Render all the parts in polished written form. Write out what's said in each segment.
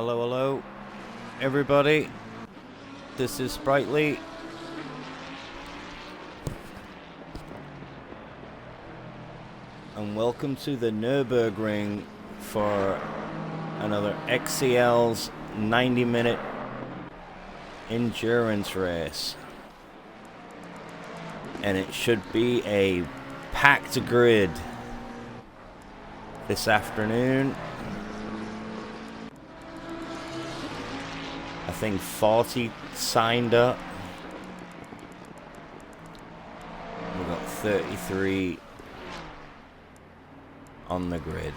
Hello, hello, everybody. This is Sprightly. And welcome to the Nurburgring for another XCL's 90-minute endurance race. And it should be a packed grid this afternoon. I think 40 signed up. We've got 33 on the grid.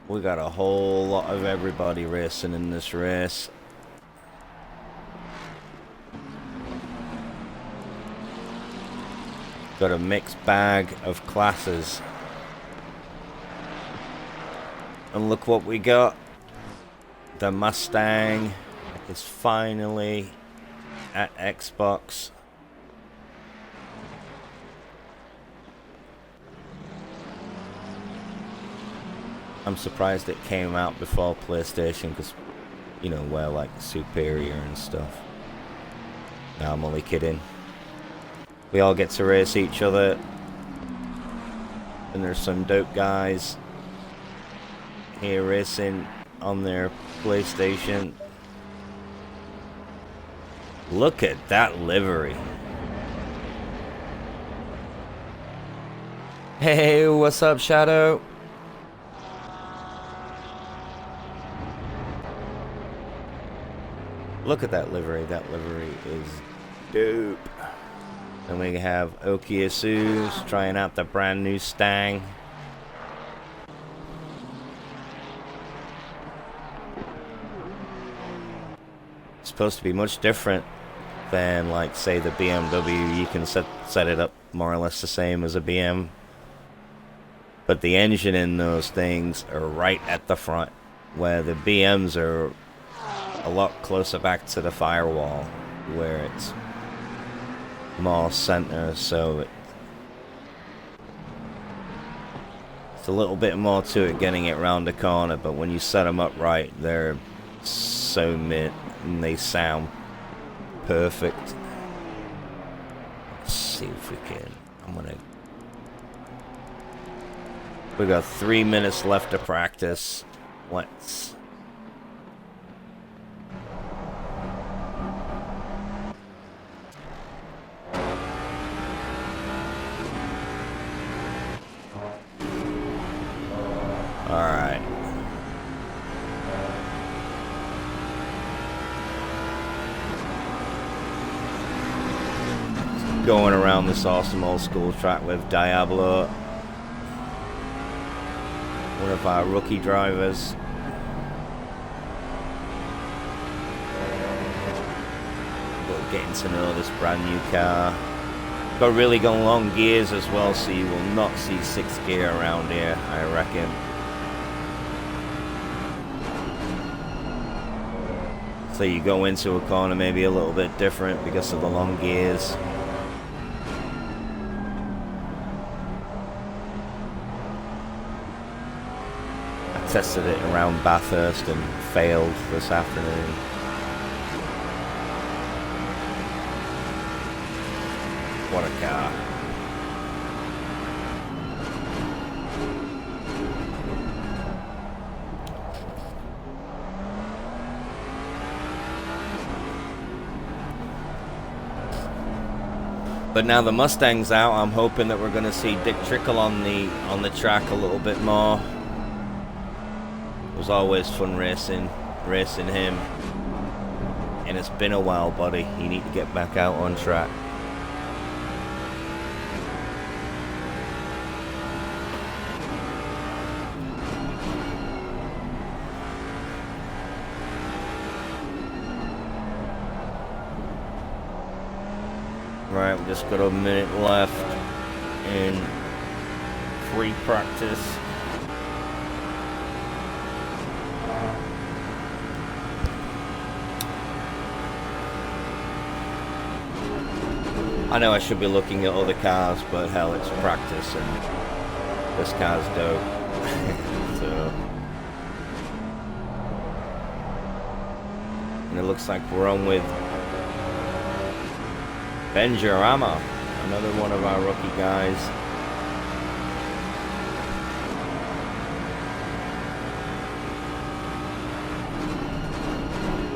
We got a whole lot of everybody racing in this race. Got a mixed bag of classes. And look what we got. The Mustang is finally at Xbox. I'm surprised it came out before PlayStation because, you know, we're like superior and stuff. No, I'm only kidding. We all get to race each other. And there's some dope guys here racing on their PlayStation. Look at that livery. Hey, what's up, Shadow? Look at that livery. That livery is dope. And we have Okiasu's trying out the brand new Stang. Supposed to be much different than, like, say, the BMW. You can set it up more or less the same as a BM, but the engine in those things are right at the front, where the BMs are a lot closer back to the firewall, where it's more center. So it's a little bit more to it getting it round the corner, but when you set them up right, they're so mint. And they sound perfect. Let's see if we can. We got 3 minutes left to practice. Let's. Alright. Going around this awesome old school track with Diablo, one of our rookie drivers. But getting to know this brand new car. Got really going long gears as well, so you will not see 6th gear around here, I reckon. So you go into a corner maybe a little bit different because of the long gears. Tested it around Bathurst and failed this afternoon. What a car. But now the Mustang's out, I'm hoping that we're going to see Dick Trickle on the track a little bit more. It was always fun racing him, and it's been a while, buddy. You need to get back out on track. Right, we just got a minute left in free practice. I know I should be looking at other cars, but hell, it's practice, and this car's dope. it looks like we're on with Benjarama, another one of our rookie guys.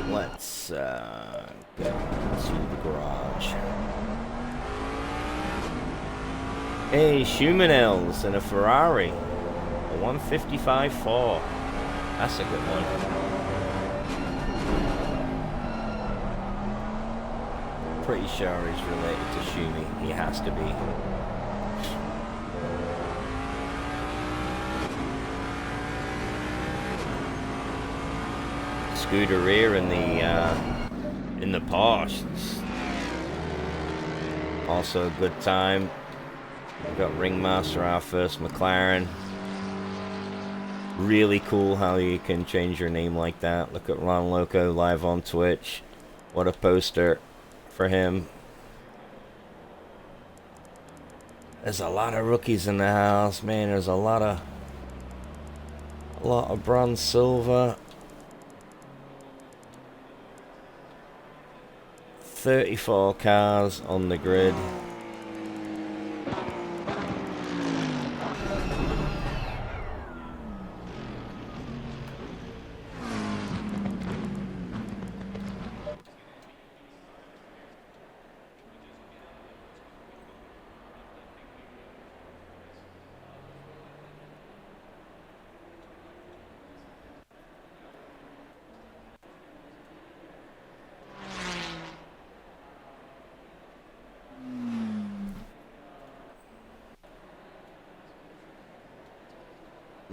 Let's go to the garage. Hey, Schumanels in a Ferrari, a 155.4. That's a good one. Pretty sure he's related to Schumi. He has to be. Scuderia in the Porsche. Also a good time. We've got Ringmaster, our first McLaren. Really cool how you can change your name like that. Look at Ron Loco live on Twitch. What a poster for him. There's a lot of rookies in the house, man. There's a lot of bronze, silver. 34 cars on the grid.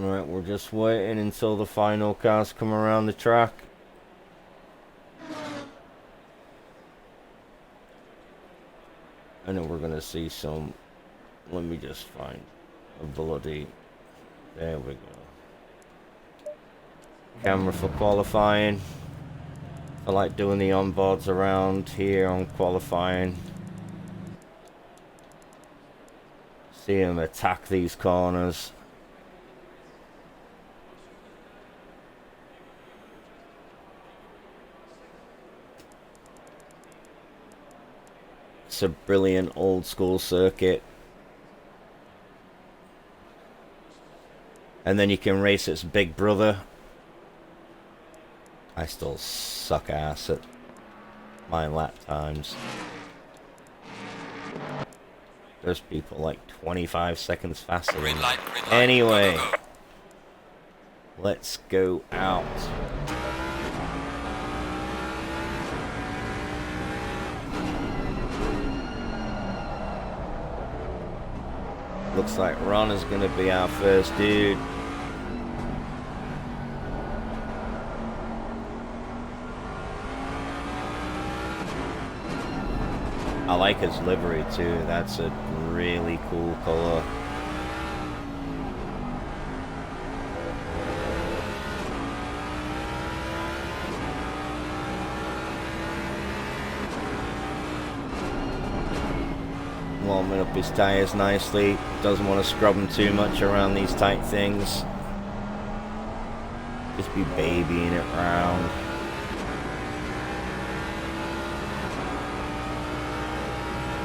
Alright, we're just waiting until the final cars come around the track. I know we're gonna see some. Let me just find a bloody. There we go. Camera for qualifying. I like doing the onboards around here on qualifying. See him attack these corners. It's a brilliant old school circuit. And then you can race its big brother. I still suck ass at my lap times. There's people like 25 seconds faster. Green light, anyway, go. let's go out. Looks like Ron is going to be our first dude. I like his livery too. That's a really cool color. Warming up his tires nicely. Doesn't want to scrub them too much around these tight things. Just be babying it round.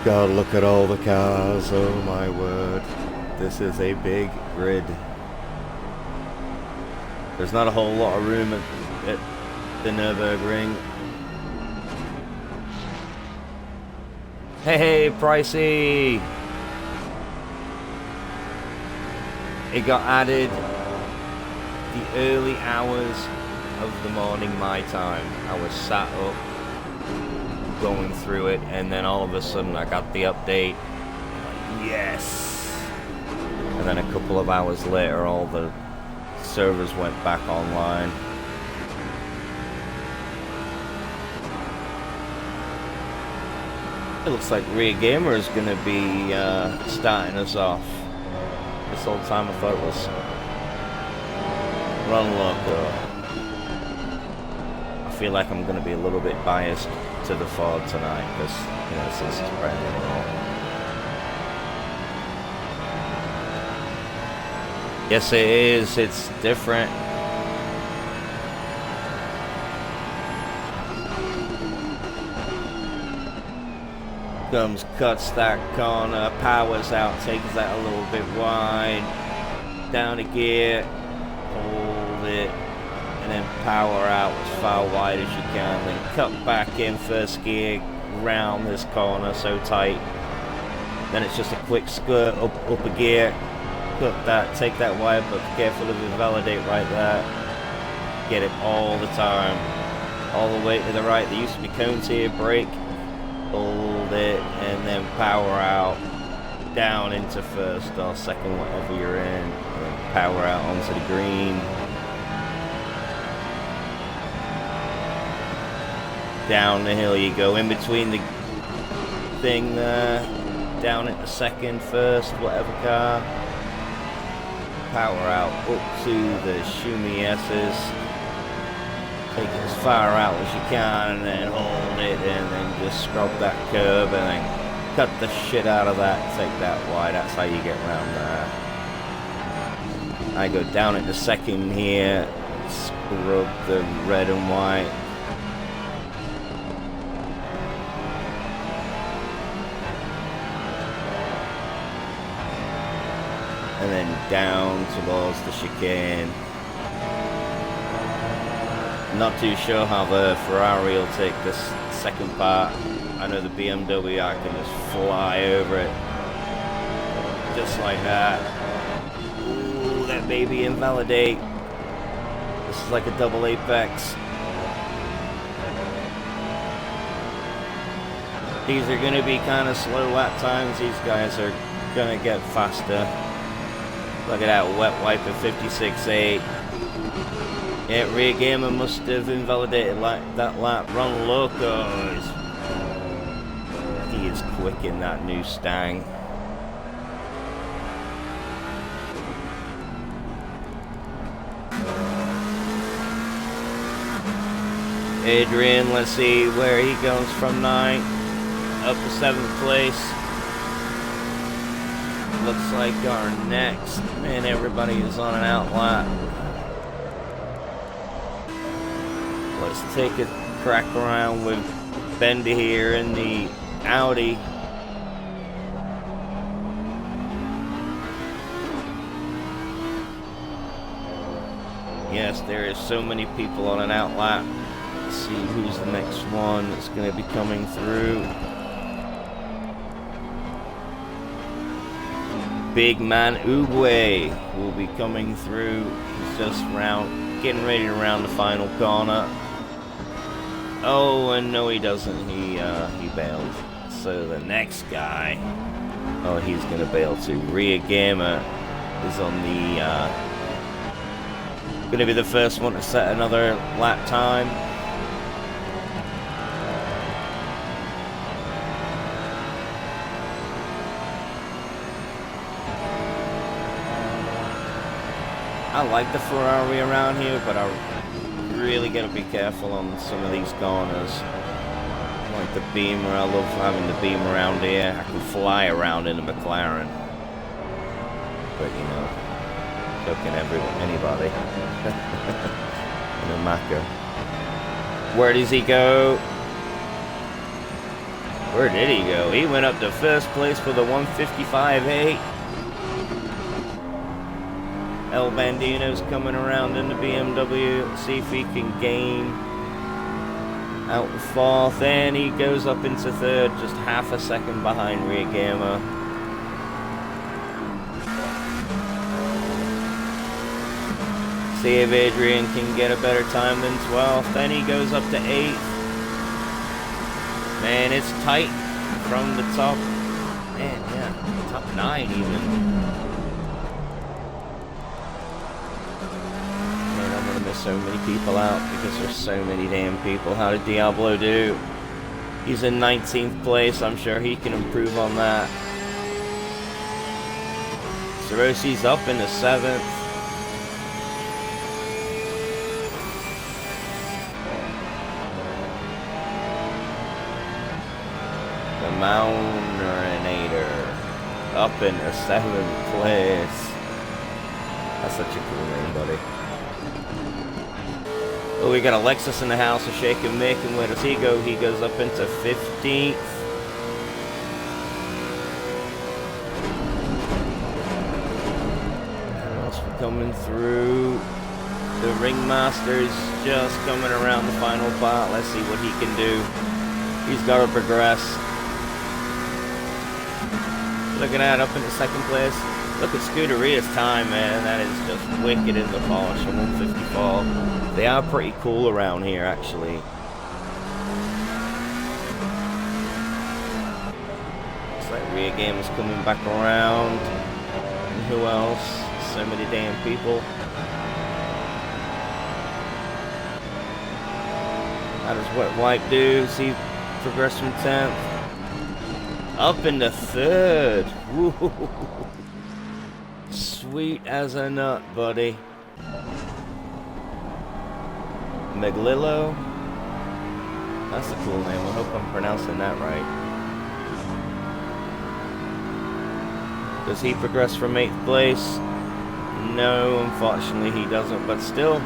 God, look at all the cars. Oh my word. This is a big grid. There's not a whole lot of room at the Nurburgring. Hey, Pricey! It got added the early hours of the morning my time. I was sat up going through it, and then all of a sudden I got the update. Like, yes! And then a couple of hours later all the servers went back online. It looks like Rear Gamer is going to be starting us off. This whole time I thought it was Run Loco. I feel like I'm going to be a little bit biased to the Ford tonight because, you know, since it's brand new. Yes, it is. It's different. comes, cuts that corner, powers out, takes that a little bit wide, down a gear, hold it, and then power out as far wide as you can, then cut back in first gear, round this corner so tight, then it's just a quick skirt up a gear, cut that, take that wide, but careful of invalidate right there, get it all the time, all the way to the right. There used to be cones here, brake, hold it, and then power out, down into first or second, whatever you're in, and then power out onto the green. Down the hill you go, in between the thing there, down into second, first, whatever car. Power out up to the Shumi S's. Take it as far out as you can, and then hold it, and then just scrub that curb, and then cut the shit out of that, take that wide. That's how you get around there. I go down into second here, scrub the red and white. And then down towards the chicane. Not too sure how the Ferrari will take this second part. I know the BMW, I can just fly over it. Just like that. Ooh, that baby invalidate. This is like a double apex. These are going to be kind of slow lap times. These guys are going to get faster. Look at that wet wipe at 56.8. Yeah, rear gamer must have invalidated that lap. Ron Locos. He is quick in that new Stang. Adrian, let's see where he goes from 9th up to 7th place. Looks like our next, and everybody is on an out lap. Let's take a crack around with Bender here in the Audi. Yes, there is so many people on an out lap. Let's see who's the next one that's going to be coming through. Big man Uguay will be coming through. He's just getting ready to round the final corner. Oh, and no, he doesn't. He bailed. So the next guy, oh, he's gonna bail too. Rear Gamer is on the gonna be the first one to set another lap time. I like the Ferrari around here, but I really gotta be careful on some of these corners. I like the Beamer. I love having the Beamer around here. I can fly around in a McLaren, but you know, so can anybody. In a Maka. Where does he go? Where did he go? He went up to first place for the 155.8. El Bandino's coming around in the BMW. Let's see if he can gain out the 4th, and he goes up into 3rd, just half a second behind Rear Gamer. See if Adrian can get a better time than 12th. Then he goes up to 8th. Man, it's tight from the top. Man, yeah, top 9 even. So many people out because there's so many damn people. How did Diablo do? He's in 19th place. I'm sure he can improve on that. Cirosi's up in the 7th. The Mountainator up in the 7th place. That's such a cool name, buddy. Oh, we got Alexis in the house, a Shake and Mick, and where does he go? He goes up into 15th. coming through. The Ringmaster's just coming around the final part. Let's see what he can do. He's got to progress. Look at that, up into second place. Look at Scuderia's time, man. That is just wicked in the polish. 154. They are pretty cool around here, actually. Looks like rear game is coming back around. And who else? So many damn people. How does Wet Wipe do? Does he progress from 10th? Up into 3rd. Woo. Sweet as a nut, buddy. Meglillo? That's a cool name. I hope I'm pronouncing that right. Does he progress from 8th place? No, unfortunately he doesn't, but still,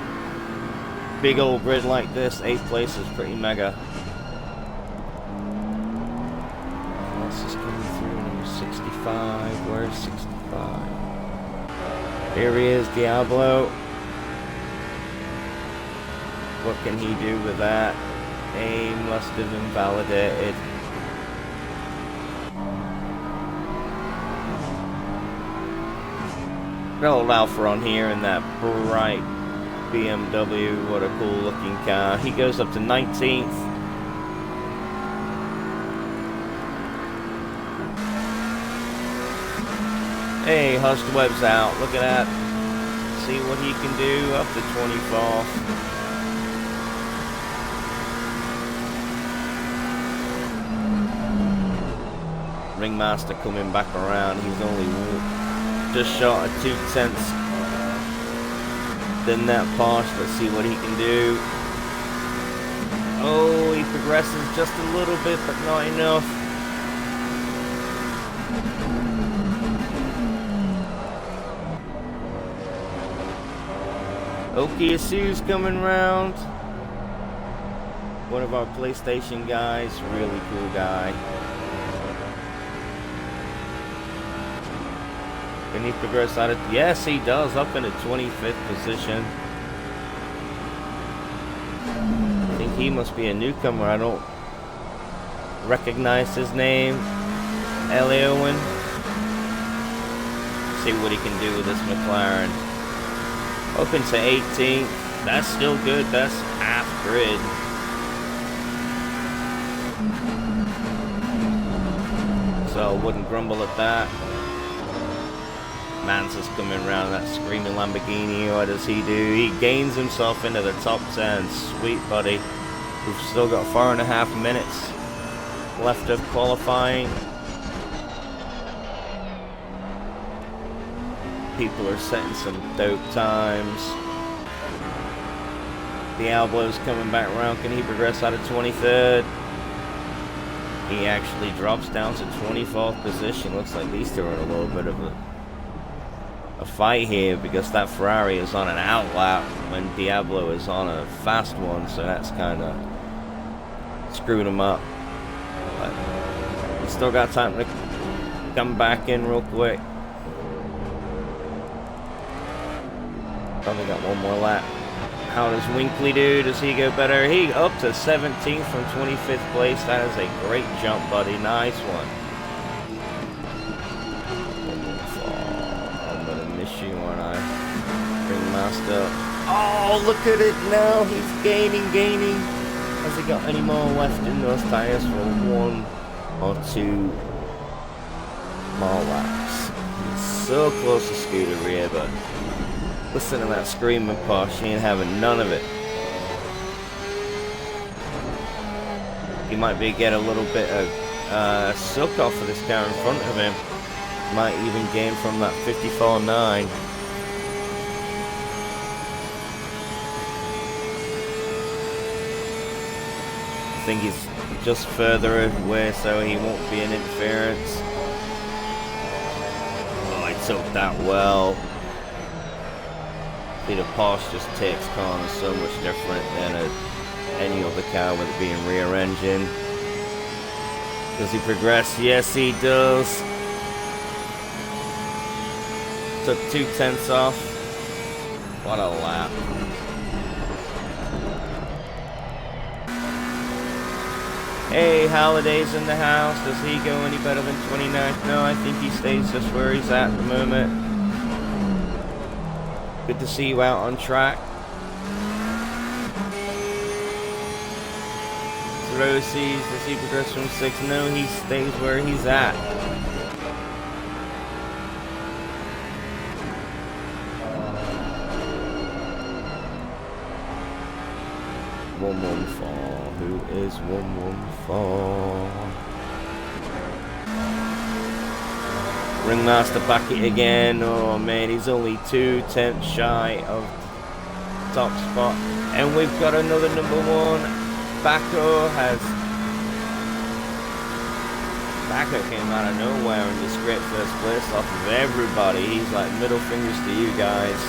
big old grid like this, 8th place is pretty mega. Who else is coming through? Number 65. Where's 65? Here he is, Diablo. What can he do with that? A must have invalidated. Got old Alpha on here in that bright BMW. What a cool looking car. He goes up to 19th. Hey, Hust Webb's out. Look at that. See what he can do. Up to 24th. Ringmaster coming back around. He's only just short of 0.2 than that Porsche. Let's see what he can do. Oh, he progresses just a little bit, but not enough. Oki Asu's coming round. One of our PlayStation guys. Really cool guy. Can he progress out of... Yes, he does. Up in the 25th position. I think he must be a newcomer. I don't recognize his name. Ellie Owen. See what he can do with this McLaren. Up into 18th. That's still good. That's half grid. So I wouldn't grumble at that. Mansa's coming around that screaming Lamborghini. What does he do? He gains himself into the top 10. Sweet buddy. We've still got 4.5 minutes left of qualifying. People are setting some dope times. Diablo's coming back around. Can he progress out of 23rd? He actually drops down to 24th position. Looks like these two are in a little bit of a fight here because that Ferrari is on an outlap when Diablo is on a fast one, so that's kind of screwed him up. But we still got time to come back in real quick. Probably got one more lap. How does Winkley do? Does he go better? He up to 17th from 25th place. That is a great jump, buddy. Nice one. I'm gonna miss you when I bring Master. Oh, look at it now. He's gaining. Has he got any more left in those tires for 1 or 2 more laps? He's so close to Scuderia, but listen to that screaming Porsche. He ain't having none of it. He might be get a little bit of silk off of this car in front of him. Might even gain from that 54.9. I think he's just further away, so he won't be an interference. Oh, he took that well. See, the Porsche just takes corners so much different than any other car with it being rear engine. Does he progress? Yes, he does. Took 0.2 off. What a lap. Hey, Holiday's in the house. Does he go any better than 29th? No, I think he stays just where he's at the moment. Good to see you out on track. Rosie's, does he progress from 6? No, he stays where he's at. One fall. Who is 114? Ringmaster back it again. Oh man, he's only 2/10 shy of top spot. And we've got another #1. Baco came out of nowhere in this great first place off of everybody. He's like, middle fingers to you guys.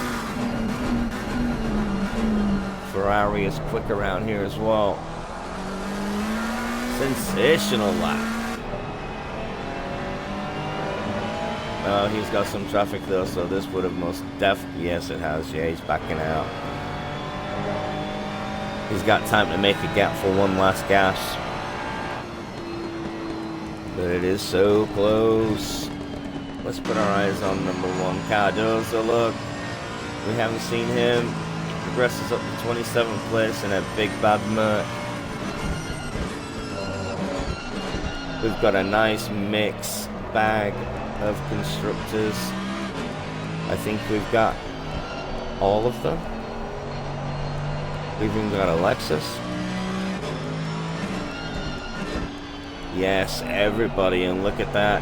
Ferrari is quick around here as well. Sensational lap. Oh, he's got some traffic though, so this would have most definitely, yes it has, yeah, he's backing out. He's got time to make a gap for one last gas. But it is so close. Let's put our eyes on #1. Cardozo, look. We haven't seen him. He progresses up to 27th place in a big bad Merc. We've got a nice mix bag of constructors. I think we've got all of them. We've even got a Lexus. Yes, everybody, and look at that.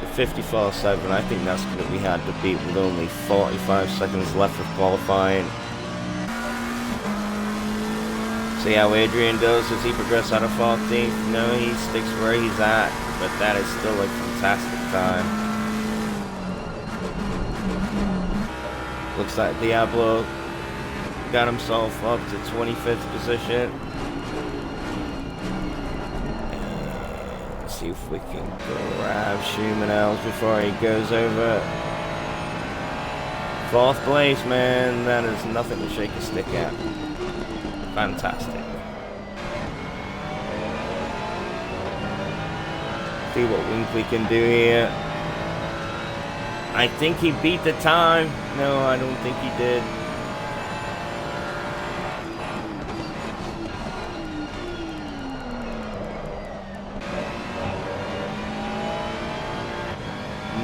The 54.7, I think that's going to be hard to beat with only 45 seconds left of qualifying. See how Adrian does as he progresses out of 14th. No, he sticks where he's at, but that is still a fantastic time. Looks like Diablo got himself up to 25th position. And let's see if we can grab Schumann before he goes over. 4th place, man. That is nothing to shake a stick at. Fantastic. See what we can do here. I think he beat the time. No, I don't think he did.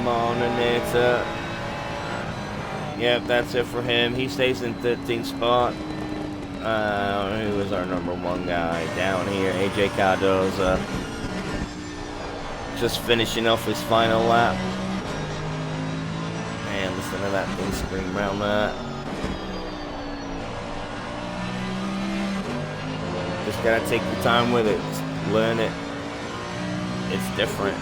Mononeta. Yep, that's it for him. He stays in 13th spot. Who is our #1 guy down here? AJ Cardozo. Just finishing off his final lap. Man, listen to that thing scream around that. Just gotta take your time with it. Just learn it. It's different.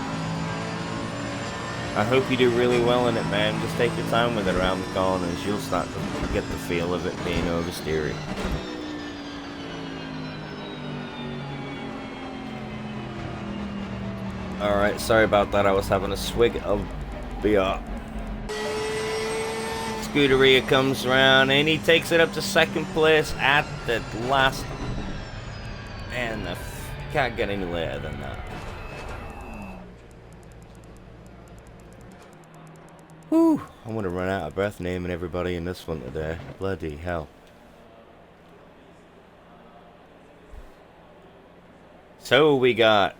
I hope you do really well in it, man. Just take your time with it around the corners. You'll start to get the feel of it being oversteery. Alright, sorry about that. I was having a swig of beer. Scuderia comes around and he takes it up to 2nd place at the last. Man, can't get any later than that. Whew, I'm gonna run out of breath naming everybody in this one today. Bloody hell. So we got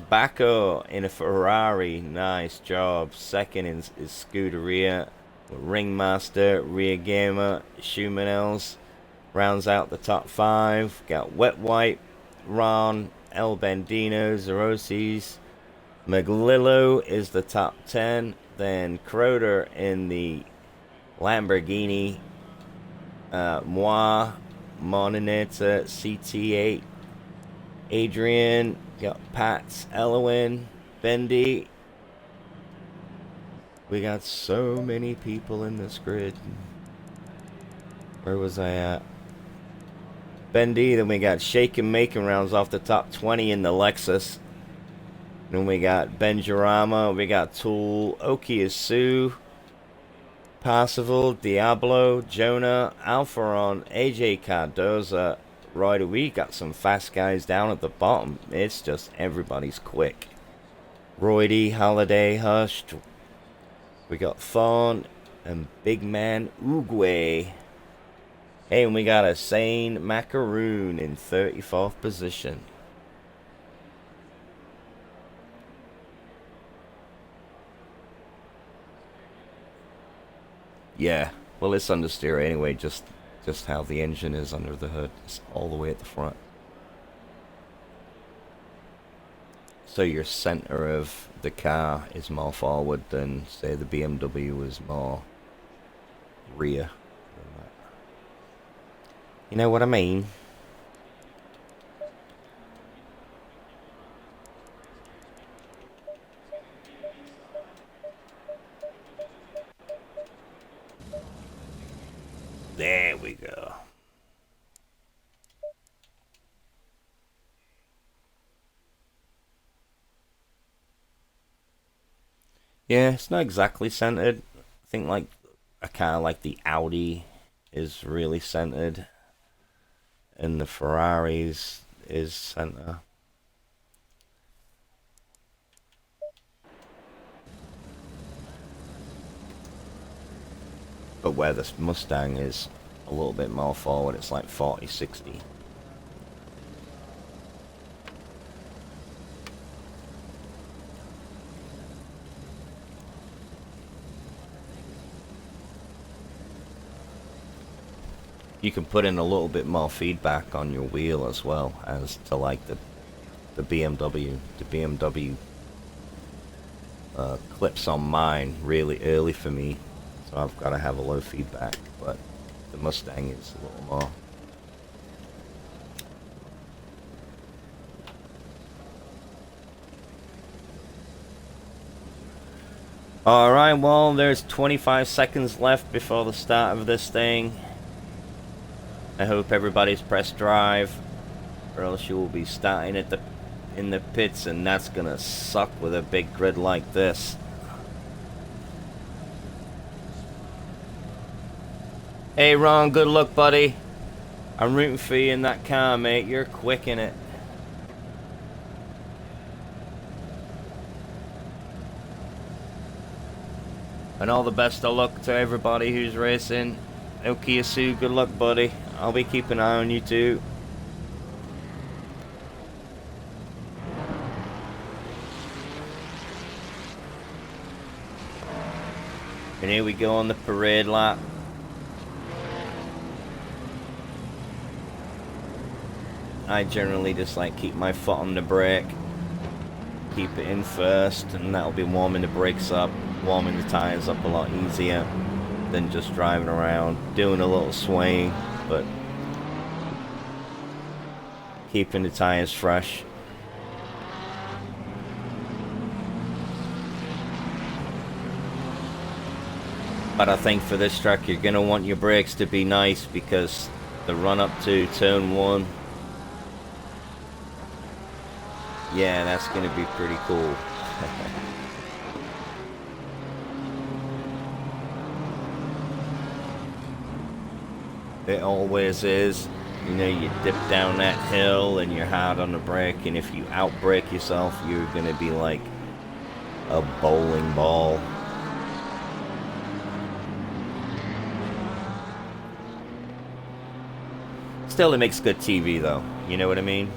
Baco in a Ferrari. Nice job. 2nd is Scuderia. Ringmaster, Rear Gamer, Schumann rounds out the top 5. Got Wet White, Ron, El Bandino, Zerosis. Maglillo is the top 10. Then Croder in the Lamborghini. Moi, Mononeta, CT8. Adrian, got Pats, Elwin, Bendy. We got so many people in this grid. Where was I at? Bendy, then we got Shake and Make and rounds off the top 20 in the Lexus. Then we got Benjarama, we got Tool, Oki is Sue, Parsifal, Diablo, Jonah, Alpharon, AJ Cardoza. Right, we got some fast guys down at the bottom. It's just everybody's quick. Roydy, Holiday, Hushed. We got Fawn and Big Man Uguay. Hey, and we got a Sane Macaroon in 34th position. Yeah, well, it's understeer anyway, just how the engine is under the hood. It's all the way at the front. So your center of the car is more forward than, say, the BMW is more rear. You know what I mean? There we go. Yeah, it's not exactly centered. I think like a car like the Audi is really centered, and the Ferraris is center. But where this Mustang is a little bit more forward, it's like 40-60. You can put in a little bit more feedback on your wheel as well as to like the BMW. The BMW clips on mine really early for me, so I've got to have a low feedback, but the Mustang is a little more. Alright, well, there's 25 seconds left before the start of this thing. I hope everybody's pressed drive, or else you will be starting at in the pits, and that's gonna suck with a big grid like this. Hey Ron, good luck, buddy. I'm rooting for you in that car, mate. You're quick in it. And all the best of luck to everybody who's racing. Okiyasu, good luck, buddy. I'll be keeping an eye on you too. And here we go on the parade lap. I generally just like keep my foot on the brake, keep it in first, and that'll be warming the brakes up, warming the tires up a lot easier than just driving around, doing a little swaying, but keeping the tires fresh. But I think for this track you're going to want your brakes to be nice, because the run up to turn 1, yeah, that's going to be pretty cool. It always is. You know, you dip down that hill and you're hard on the brake, and if you outbrake yourself, you're going to be like a bowling ball. Still, it makes good TV though, you know what I mean?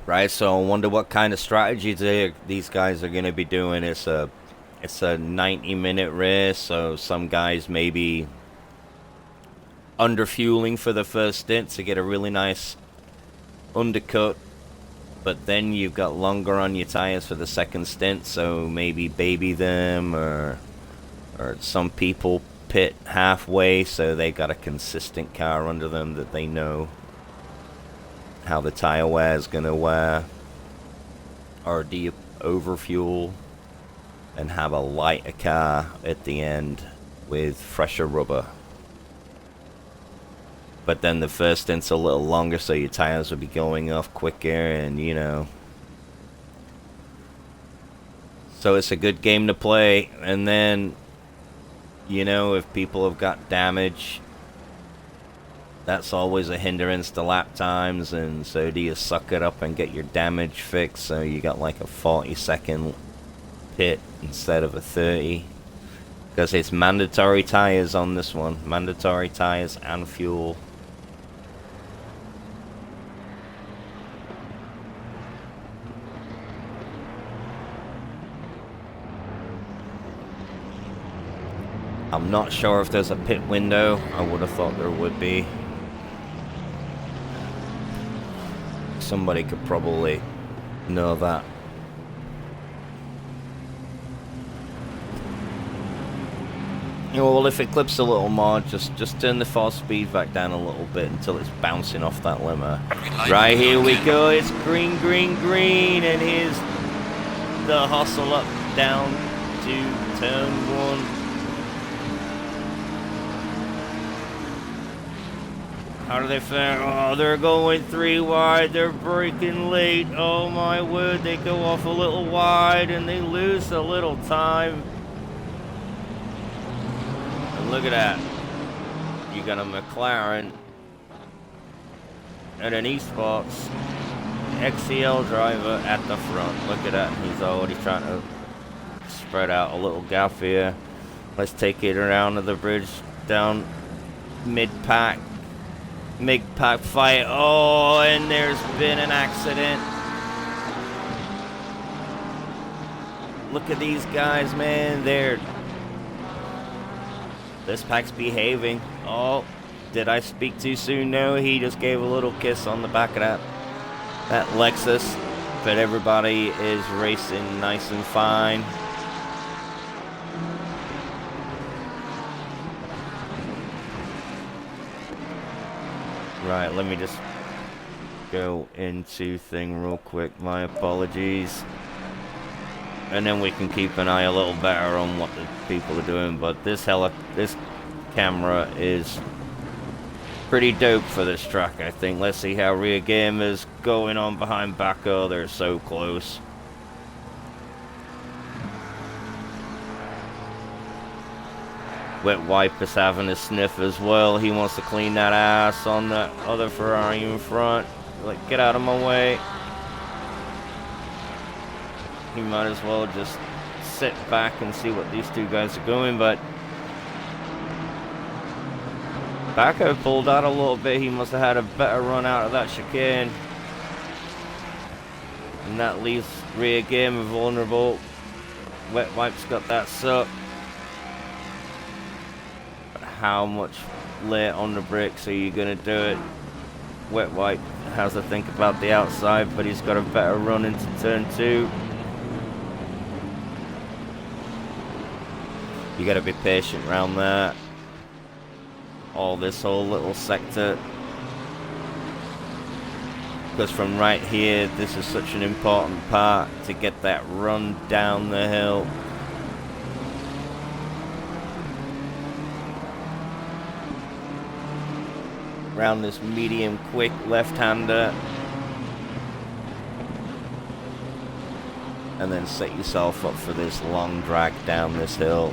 Right, so I wonder what kind of strategy these guys are going to be doing. It's a 90-minute race, so some guys may be under-fueling for the first stint to get a really nice undercut, but then you've got longer on your tires for the second stint, so maybe baby them, or some people pit halfway, so they got a consistent car under them that they know how the tire wear is going to wear? Or do you overfuel and have a lighter car at the end with fresher rubber? But then the first stint's a little longer, so your tires will be going off quicker, and you know. So it's a good game to play. And then, you know, if people have got damage, that's always a hindrance to lap times. And so do you suck it up and get your damage fixed, so you got like a 40-second pit instead of a 30? Because it's mandatory tires on this one. Mandatory tires and fuel. I'm not sure if there's a pit window. I would have thought there would be. Somebody could probably know that. You know, well, if it clips a little more, just turn the force speed back down a little bit until it's bouncing off that limiter. Right, here we go. It's green, green, green, and here's the hustle up down to turn 1. How do they fare? Oh, they're going 3 wide. They're braking late. Oh my word, they go off a little wide and they lose a little time. And look at that. You got a McLaren and an eSports XCL driver at the front. Look at that. He's already trying to spread out a little gap here. Let's take it around to the bridge down mid-pack. Mid-pack fight. Oh, and there's been an accident. Look at these guys, man. This pack's behaving. Oh, did I speak too soon? No, he just gave a little kiss on the back of that Lexus. But everybody is racing nice and fine. Right, let me just go into thing real quick. My apologies. And then we can keep an eye a little better on what the people are doing. But this camera is pretty dope for this track, I think. Let's see how rear game is going on behind Baco. They're so close. Wet Wipe is having a sniff as well. He wants to clean that ass on the other Ferrari in front. Like, get out of my way. He might as well just sit back and see what these two guys are doing, but Baco pulled out a little bit. He must have had a better run out of that chicane. And that leaves rear game vulnerable. Wet Wipe's got that suck. How much late on the brakes are you going to do it? Wet Wipe has to think about the outside, but he's got a better run into turn 2. You got to be patient around there. All this whole little sector. Because from right here, this is such an important part to get that run down the hill. Around this medium quick left-hander, and then set yourself up for this long drag down this hill.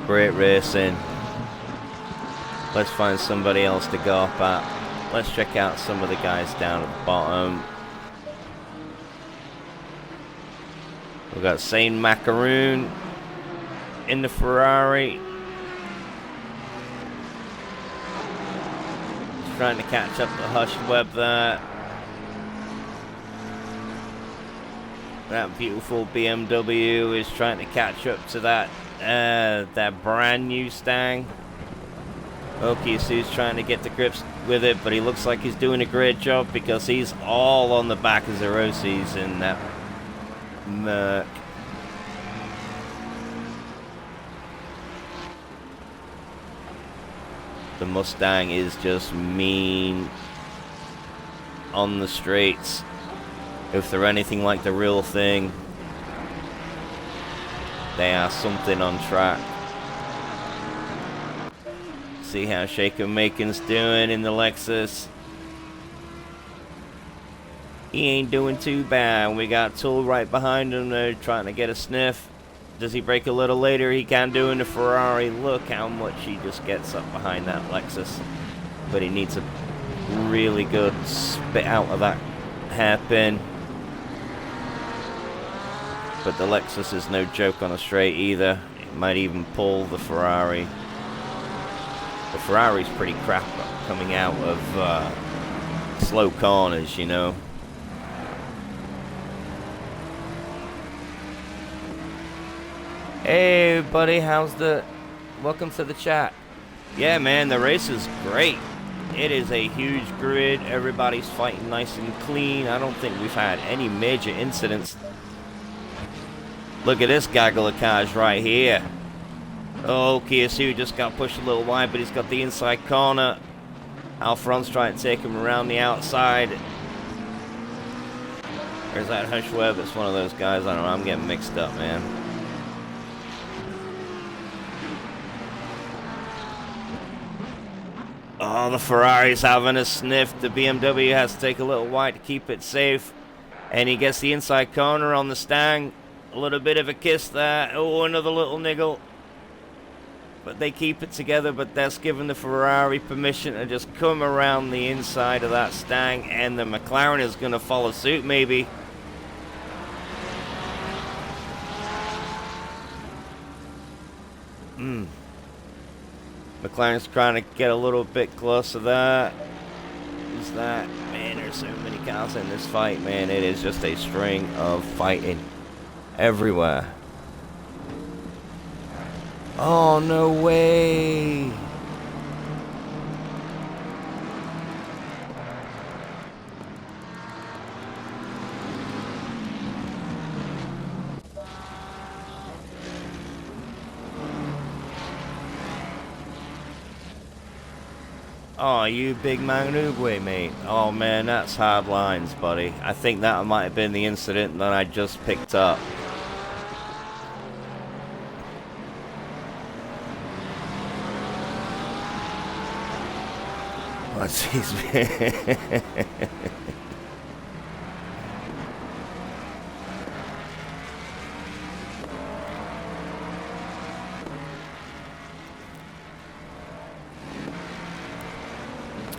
Great racing. Let's find somebody else to go up at. Let's check out some of the guys down at the bottom. We've got Saint Macaroon in the Ferrari. He's trying to catch up the Hush Web there. That beautiful BMW is trying to catch up to that brand new Stang. Okay, so he's trying to get the grips with it, but he looks like he's doing a great job because he's all on the back of Zerosis in that Merc. The Mustang is just mean on the straights. If they're anything like the real thing, they are something on track. See how Shaker Makin's doing in the Lexus. He ain't doing too bad. We got Tool right behind him. They're trying to get a sniff. Does he break a little later? He can do in the Ferrari. Look how much he just gets up behind that Lexus. But he needs a really good spit out of that hairpin. But the Lexus is no joke on a straight either. It might even pull the Ferrari. The Ferrari's pretty crap coming out of slow corners, you know. Hey buddy, welcome to the chat. Yeah man, the race is great. It is a huge grid. Everybody's fighting nice and clean. I don't think we've had any major incidents. Look at this gaggle of cars right here. Oh, KSU just got pushed a little wide, but he's got the inside corner. Alfron's trying to take him around the outside. Or is that Hushweb? It's one of those guys. I don't know. I'm getting mixed up, man. Oh, the Ferrari's having a sniff. The BMW has to take a little wide to keep it safe. And he gets the inside corner on the Stang. A little bit of a kiss there. Oh, another little niggle. But they keep it together, but that's given the Ferrari permission to just come around the inside of that Stang, and the McLaren is going to follow suit, maybe. McLaren's trying to get a little bit closer there. Who's that? Man, there's so many cars in this fight, man. It is just a string of fighting everywhere. Oh, no way. Oh, you big man Uruguay, mate. Oh, man, that's hard lines, buddy. I think that might have been the incident that I just picked up. What's his...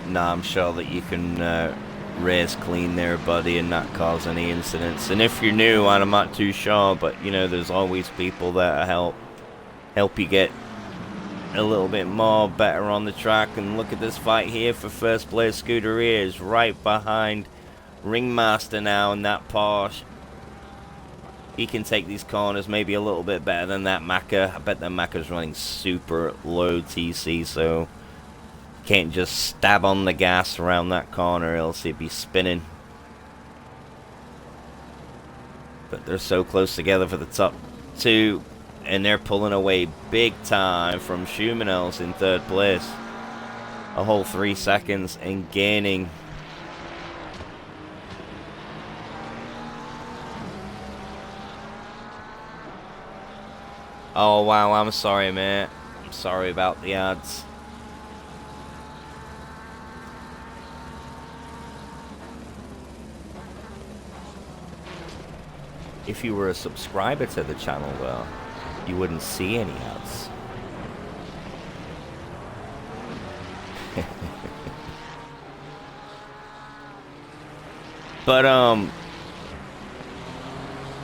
Nah, I'm sure that you can race clean there, buddy, and not cause any incidents. And if you're new, I'm not too sure, but, you know, there's always people that help you get a little bit more better on the track. And look at this fight here for first place. Scuderia is right behind Ringmaster now in that Porsche. He can take these corners maybe a little bit better than that Macca. I bet that Macca's running super low TC, so can't just stab on the gas around that corner, else he'd be spinning. But they're so close together for the top two, and they're pulling away big time from Schumanel's in third place. A whole 3 seconds and gaining. Oh wow, I'm sorry, man. I'm sorry about the odds. If you were a subscriber to the channel, well, you wouldn't see any ads.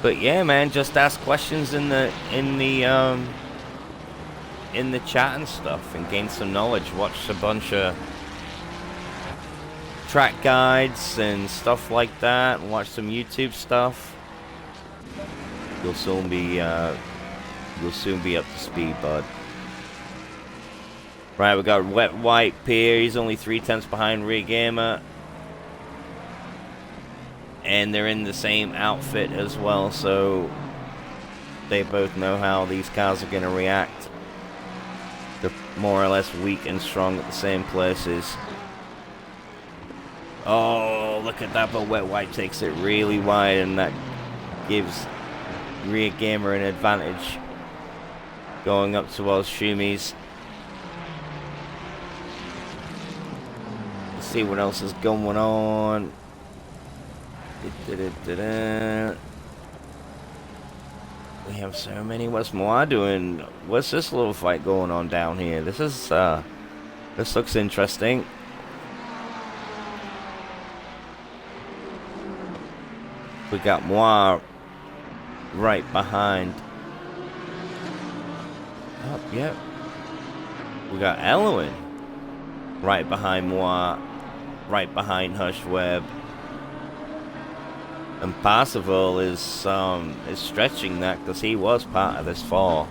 But yeah, man, just ask questions in the chat and stuff, and gain some knowledge. Watch a bunch of track guides and stuff like that, and watch some YouTube stuff. You'll soon be up to speed, bud. Right, we got Wet Wipe here. He's only 3/10 behind Rear Gamer. And they're in the same outfit as well, so they both know how these cars are going to react. They're more or less weak and strong at the same places. Oh, look at that, but Wet Wipe takes it really wide, and that gives Rear Gamer an advantage going up towards Shumi's. Let's see what else is going on. We have so many. What's Moa doing? What's this little fight going on down here? This is, this looks interesting. We got Moa right behind. Oh, yep. We got Elwin right behind Moa, right behind Hushweb. And Parsifal is stretching that because he was part of this fall.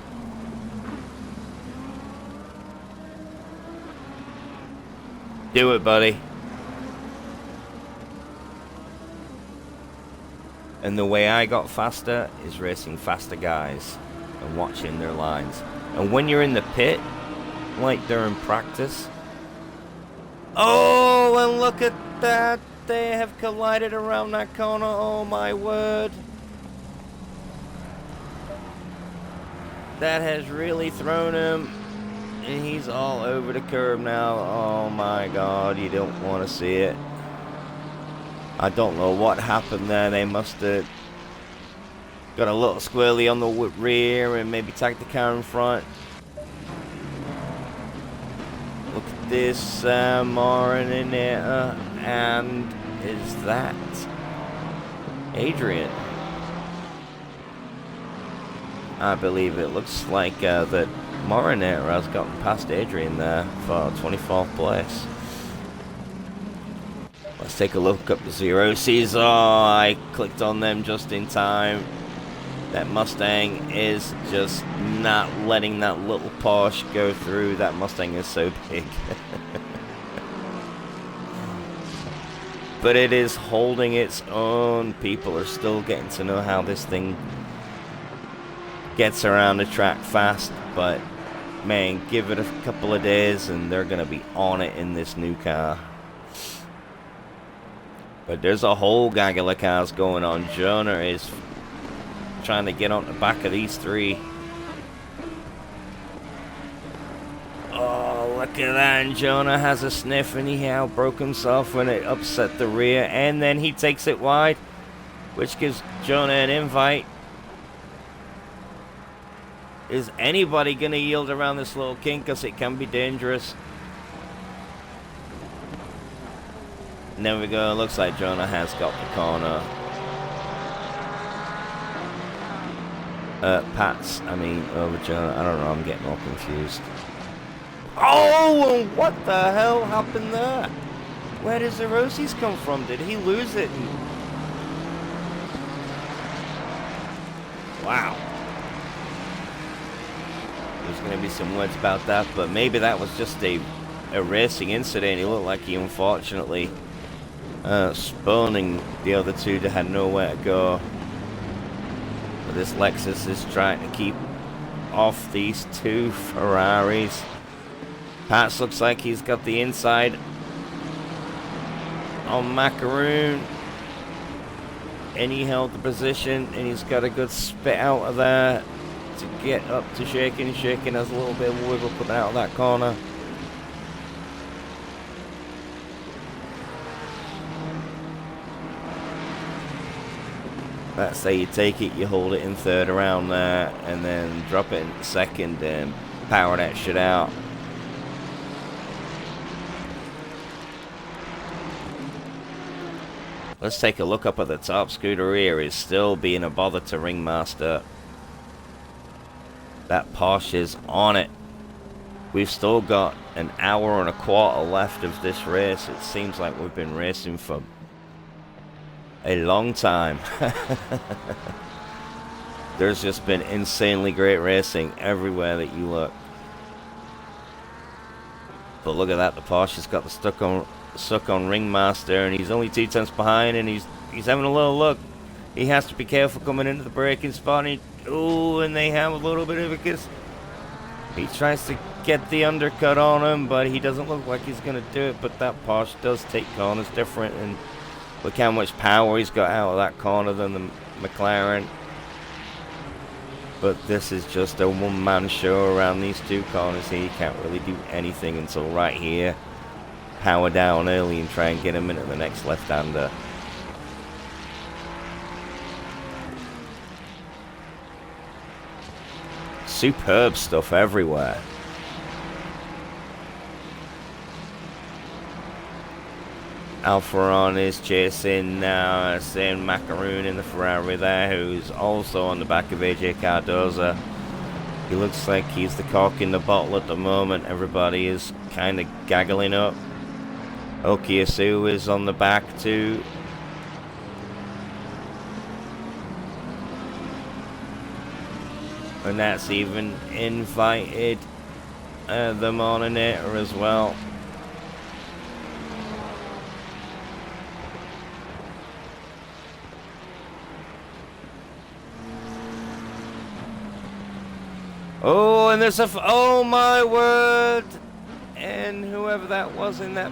Do it, buddy. And the way I got faster is racing faster guys and watching their lines. And when you're in the pit, like during practice. Oh, and look at that. They have collided around that corner. Oh my word. That has really thrown him. And he's all over the curb now. Oh my god, you don't want to see it. I don't know what happened there. They must have got a little squirrely on the rear and maybe tagged the car in front. Look at this, Morin in there. And is that Adrian? I believe it looks like that Morinera has gotten past Adrian there for 24th place. Let's take a look up the Zero C's. Oh, I clicked on them just in time. That Mustang is just not letting that little Porsche go through. That Mustang is so big. But it is holding its own. People are still getting to know how this thing gets around the track fast. But, man, give it a couple of days and they're going to be on it in this new car. But there's a whole gaggle of cars going on. Jonah is trying to get on the back of these three. Oh, look at that. And Jonah has a sniff and he outbroke himself when it upset the rear. And then he takes it wide, which gives Jonah an invite. Is anybody going to yield around this little kink? Because it can be dangerous. And there we go. Looks like Jonah has got the corner. Over Jonah. I don't know. I'm getting all confused. Oh, what the hell happened there? Where did the Rosies come from? Did he lose it? Wow. There's going to be some words about that, but maybe that was just a racing incident. It looked like he unfortunately spawning the other two that had nowhere to go. But this Lexus is trying to keep off these two Ferraris. Pats looks like he's got the inside on Macaroon. And he held the position, and he's got a good spit out of there to get up to Shaking. Shaking has a little bit of wiggle coming out of that corner. That's how you take it, you hold it in third around there, and then drop it in second and power that shit out. Let's take a look up at the top. Scuderia is still being a bother to Ringmaster. That Porsche is on it. We've still got an hour and a quarter left of this race. It seems like we've been racing for a long time. There's just been insanely great racing everywhere that you look. But look at that, the Porsche has got the stuck on Ringmaster, and he's only 2 tenths behind, and he's having a little look. He has to be careful coming into the braking spot. And they have a little bit of a kiss. He tries to get the undercut on him, but he doesn't look like he's going to do it. But that Porsche does take corners different, and look how much power he's got out of that corner than the McLaren. But this is just a one-man show around these 2 corners here. You can't really do anything until right here. Power down early and try and get him into the next left-hander. Superb stuff everywhere. Alfaron is chasing now, seeing Macaroon in the Ferrari there, who's also on the back of AJ Cardoza. He looks like he's the cork in the bottle at the moment. Everybody is kind of gaggling up. Okiasu is on the back too. And that's even invited the Moninator as well. Oh, and there's oh my word! And whoever that was in that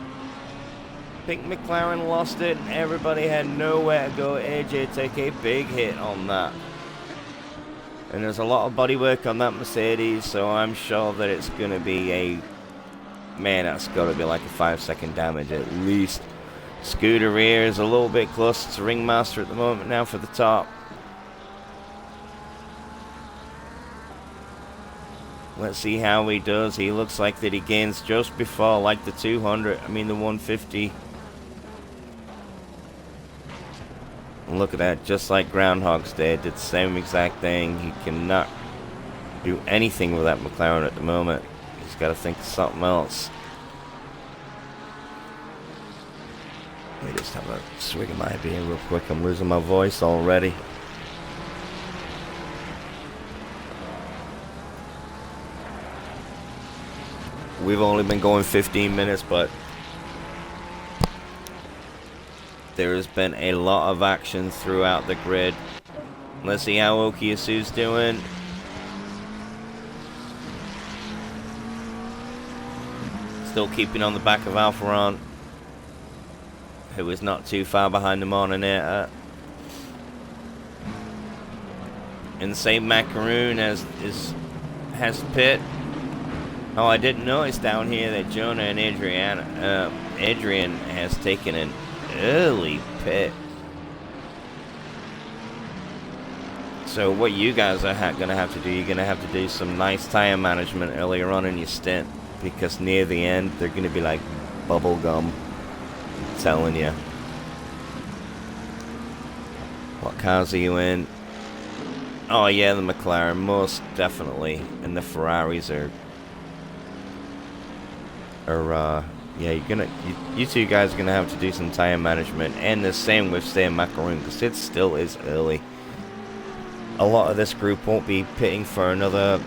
pink McLaren lost it, and everybody had nowhere to go. AJ take a big hit on that. And there's a lot of bodywork on that Mercedes, so I'm sure that it's going to be a... Man, that's got to be like a 5-second damage at least. Scooter here is a little bit closer to Ringmaster at the moment now for the top. Let's see how he does. He looks like that he gains just before, like the 200, I mean the 150. And look at that, just like Groundhog's Day, did the same exact thing. He cannot do anything with that McLaren at the moment. He's got to think of something else. Let me just have a swig of my beer real quick. I'm losing my voice already. We've only been going 15 minutes, but there has been a lot of action throughout the grid. Let's see how Okiyasu's doing. Still keeping on the back of Alfaron, who is not too far behind the Moninator. And the same Macaroon has pit. Oh, I didn't notice down here that Jonah and Adrian has taken an early pit. So what you guys are going to have to do, you're going to have to do some nice tire management earlier on in your stint, because near the end they're going to be like bubble gum. I'm telling you. What cars are you in? Oh yeah, the McLaren, most definitely, and the Ferraris are yeah, you two guys are gonna have to do some tire management, and the same with Sam Macaroon, because it still is early. A lot of this group won't be pitting for another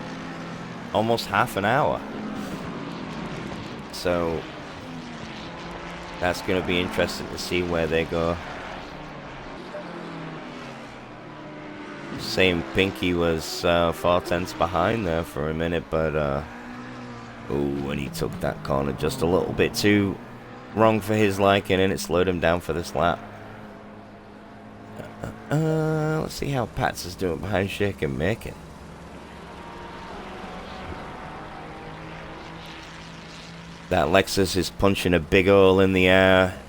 almost half an hour, so that's gonna be interesting to see where they go. Same Pinky was 4 tenths behind there for a minute, but oh, and he took that corner just a little bit too wrong for his liking, and it slowed him down for this lap. Let's see how Pats is doing behind Shake and Macon. That Lexus is punching a big hole in the air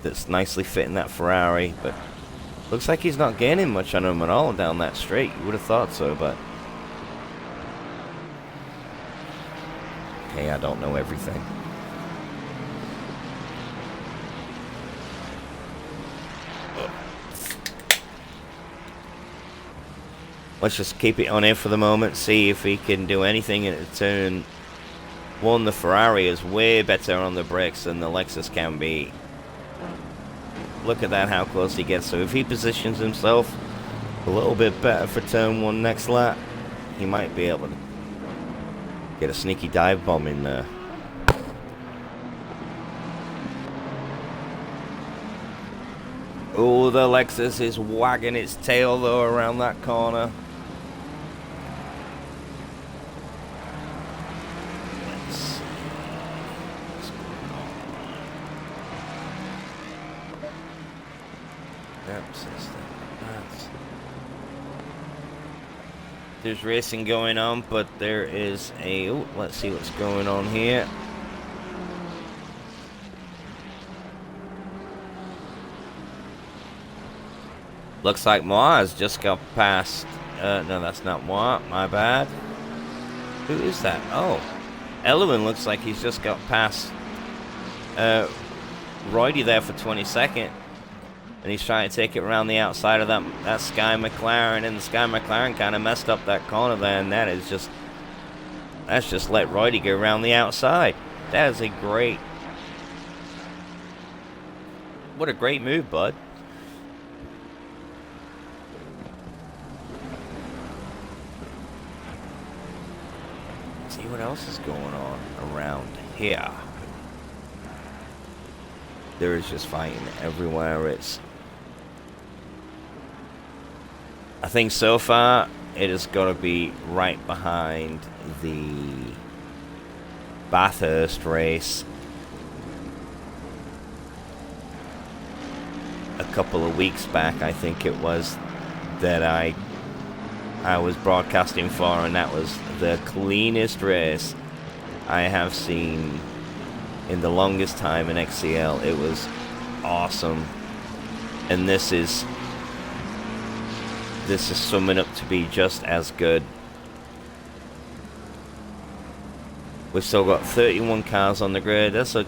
that's nicely fitting that Ferrari, but looks like he's not gaining much on him at all down that straight. You would have thought so, but hey, I don't know everything. Let's just keep it on here for the moment, see if he can do anything in turn one. The Ferrari is way better on the brakes than the Lexus can be. Look at that, how close he gets. So if he positions himself a little bit better for turn one next lap, he might be able to get a sneaky dive bomb in there. Oh, the Lexus is wagging its tail though around that corner. Let's see what's going on. Yep, system. There's racing going on, but there is a... Oh, let's see what's going on here. Looks like Moaz just got past... no, that's not Moaz. My bad. Who is that? Oh. Element looks like he's just got past... Roydie there for 22nd. And he's trying to take it around the outside of that Sky McLaren. And the Sky McLaren kind of messed up that corner there. And that is just... That's just let Roydie go around the outside. That is a great... What a great move, bud. See what else is going on around here. There is just fighting everywhere. I think so far it has got to be right behind the Bathurst race. A couple of weeks back, I think it was, that I was broadcasting for, and that was the cleanest race I have seen in the longest time in XCL. It was awesome. And this is summing up to be just as good. We've still got 31 cars on the grid. That's a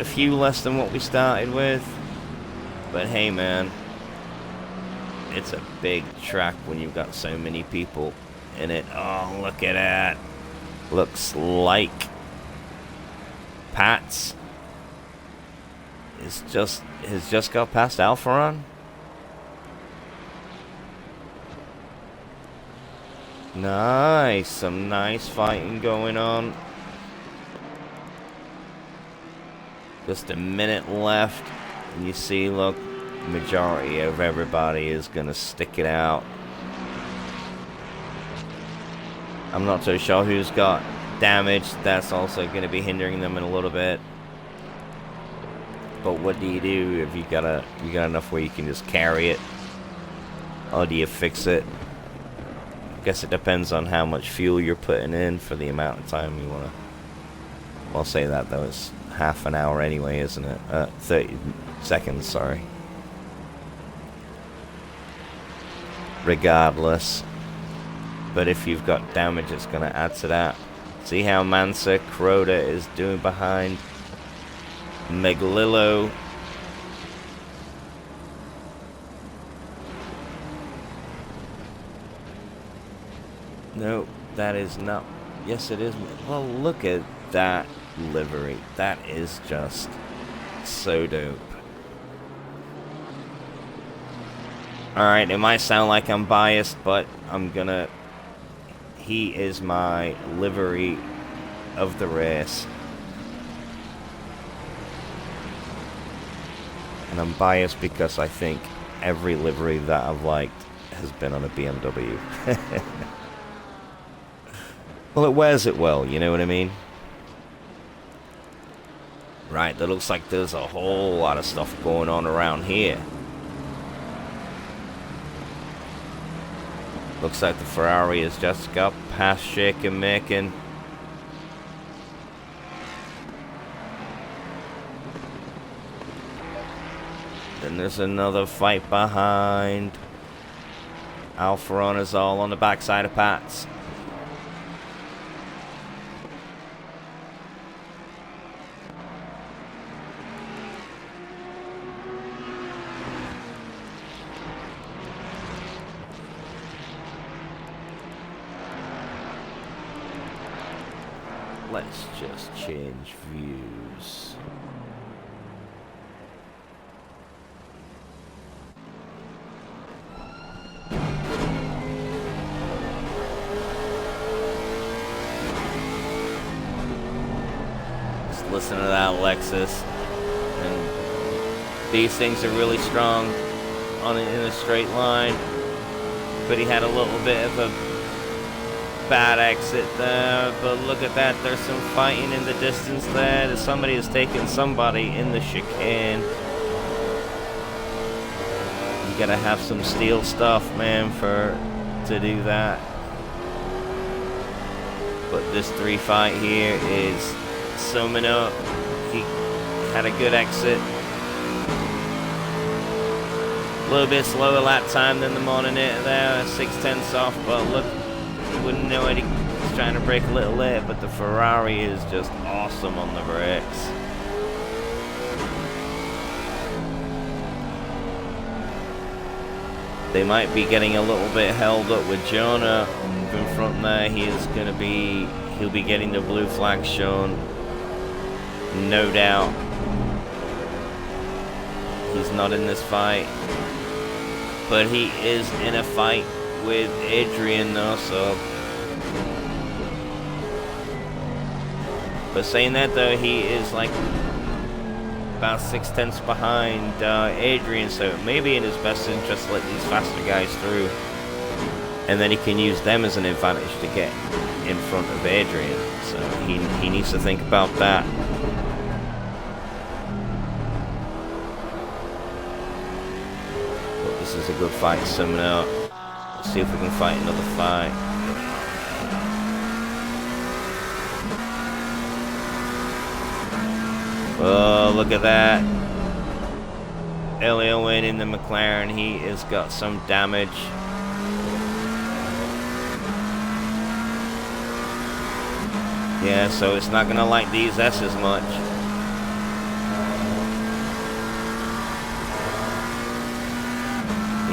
few less than what we started with. But hey, man, it's a big track when you've got so many people in it. Oh, look at that. Looks like Pat's has just got past Alfaron. Nice, some nice fighting going on. Just a minute left, and you see, look, majority of everybody is gonna stick it out. I'm not so sure who's got damage. That's also gonna be hindering them in a little bit. But what do you do if you got enough where you can just carry it, or do you fix it? I guess it depends on how much fuel you're putting in for the amount of time you wanna. Well, I'll say that though, it's half an hour anyway, isn't it? 30 seconds, sorry. Regardless. But if you've got damage, it's gonna add to that. See how Mansa Crota is doing behind Meglillo. No, that is not. Yes, it is. Well, look at that livery. That is just so dope. Alright, it might sound like I'm biased, but I'm gonna... He is my livery of the race. And I'm biased because I think every livery that I've liked has been on a BMW. Well, it wears it well, you know what I mean? Right, that looks like there's a whole lot of stuff going on around here. Looks like the Ferrari has just got past Shaken Makin. Then there's another fight behind. Alfaron is all on the backside of Pat's. Let's just change views. Just listen to that Lexus. And These things are really strong in a straight line, but he had a little bit of a bad exit there. But look at that, there's some fighting in the distance there. Somebody has taken somebody in the chicane. You gotta have some steel stuff, man, to do that. But this 3 fight here is summing up. He had a good exit. A little bit slower lap time than the Monitor there, 6/10 off, but look, you wouldn't know it. He's trying to brake a little late, but the Ferrari is just awesome on the brakes. They might be getting a little bit held up with Jonah in front there. He'll be getting the blue flag shown, no doubt. He's not in this fight, but he is in a fight with Adrian though, so. But saying that though, he is like about 6/10 behind Adrian, so it may be in his best interest to let these faster guys through, and then he can use them as an advantage to get in front of Adrian. So he needs to think about that. But this is a good fight summing up. Let's see if we can fight another fight. Oh, look at that. Elio Wynn in the McLaren, he has got some damage. Yeah, so it's not gonna like these S's much.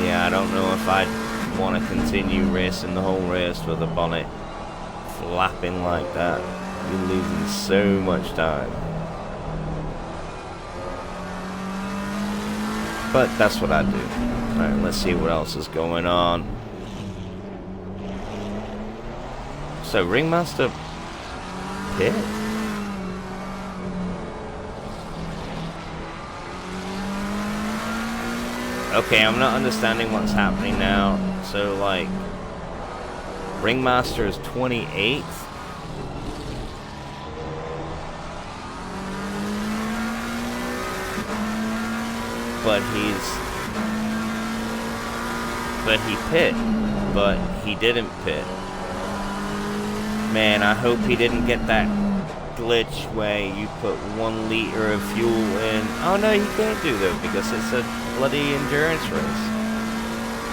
Yeah, I don't know if I'd want to continue racing the whole race with a bonnet flapping like that. You're losing so much time. But that's what I do. Alright, let's see what else is going on. So, Ringmaster pit? Okay, I'm not understanding what's happening now. So, like, Ringmaster is 28th? But he pit, but he didn't pit. Man, I hope he didn't get that glitch where you put 1 liter of fuel in. Oh no, you can't do that because it's a bloody endurance race.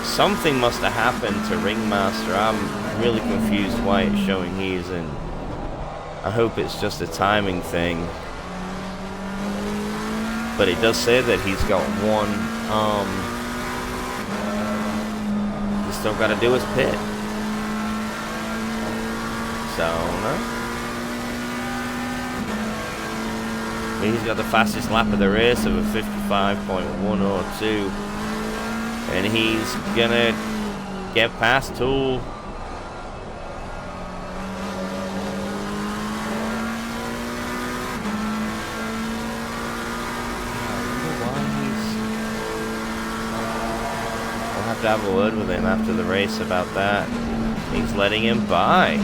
Something must have happened to Ringmaster. I'm really confused why it's showing he's in. I hope it's just a timing thing. But it does say that he's got one, he's still got to do his pit. So, no. But he's got the fastest lap of the race of a 55.102. And he's gonna get past Tool. To have a word with him after the race about that. He's letting him by.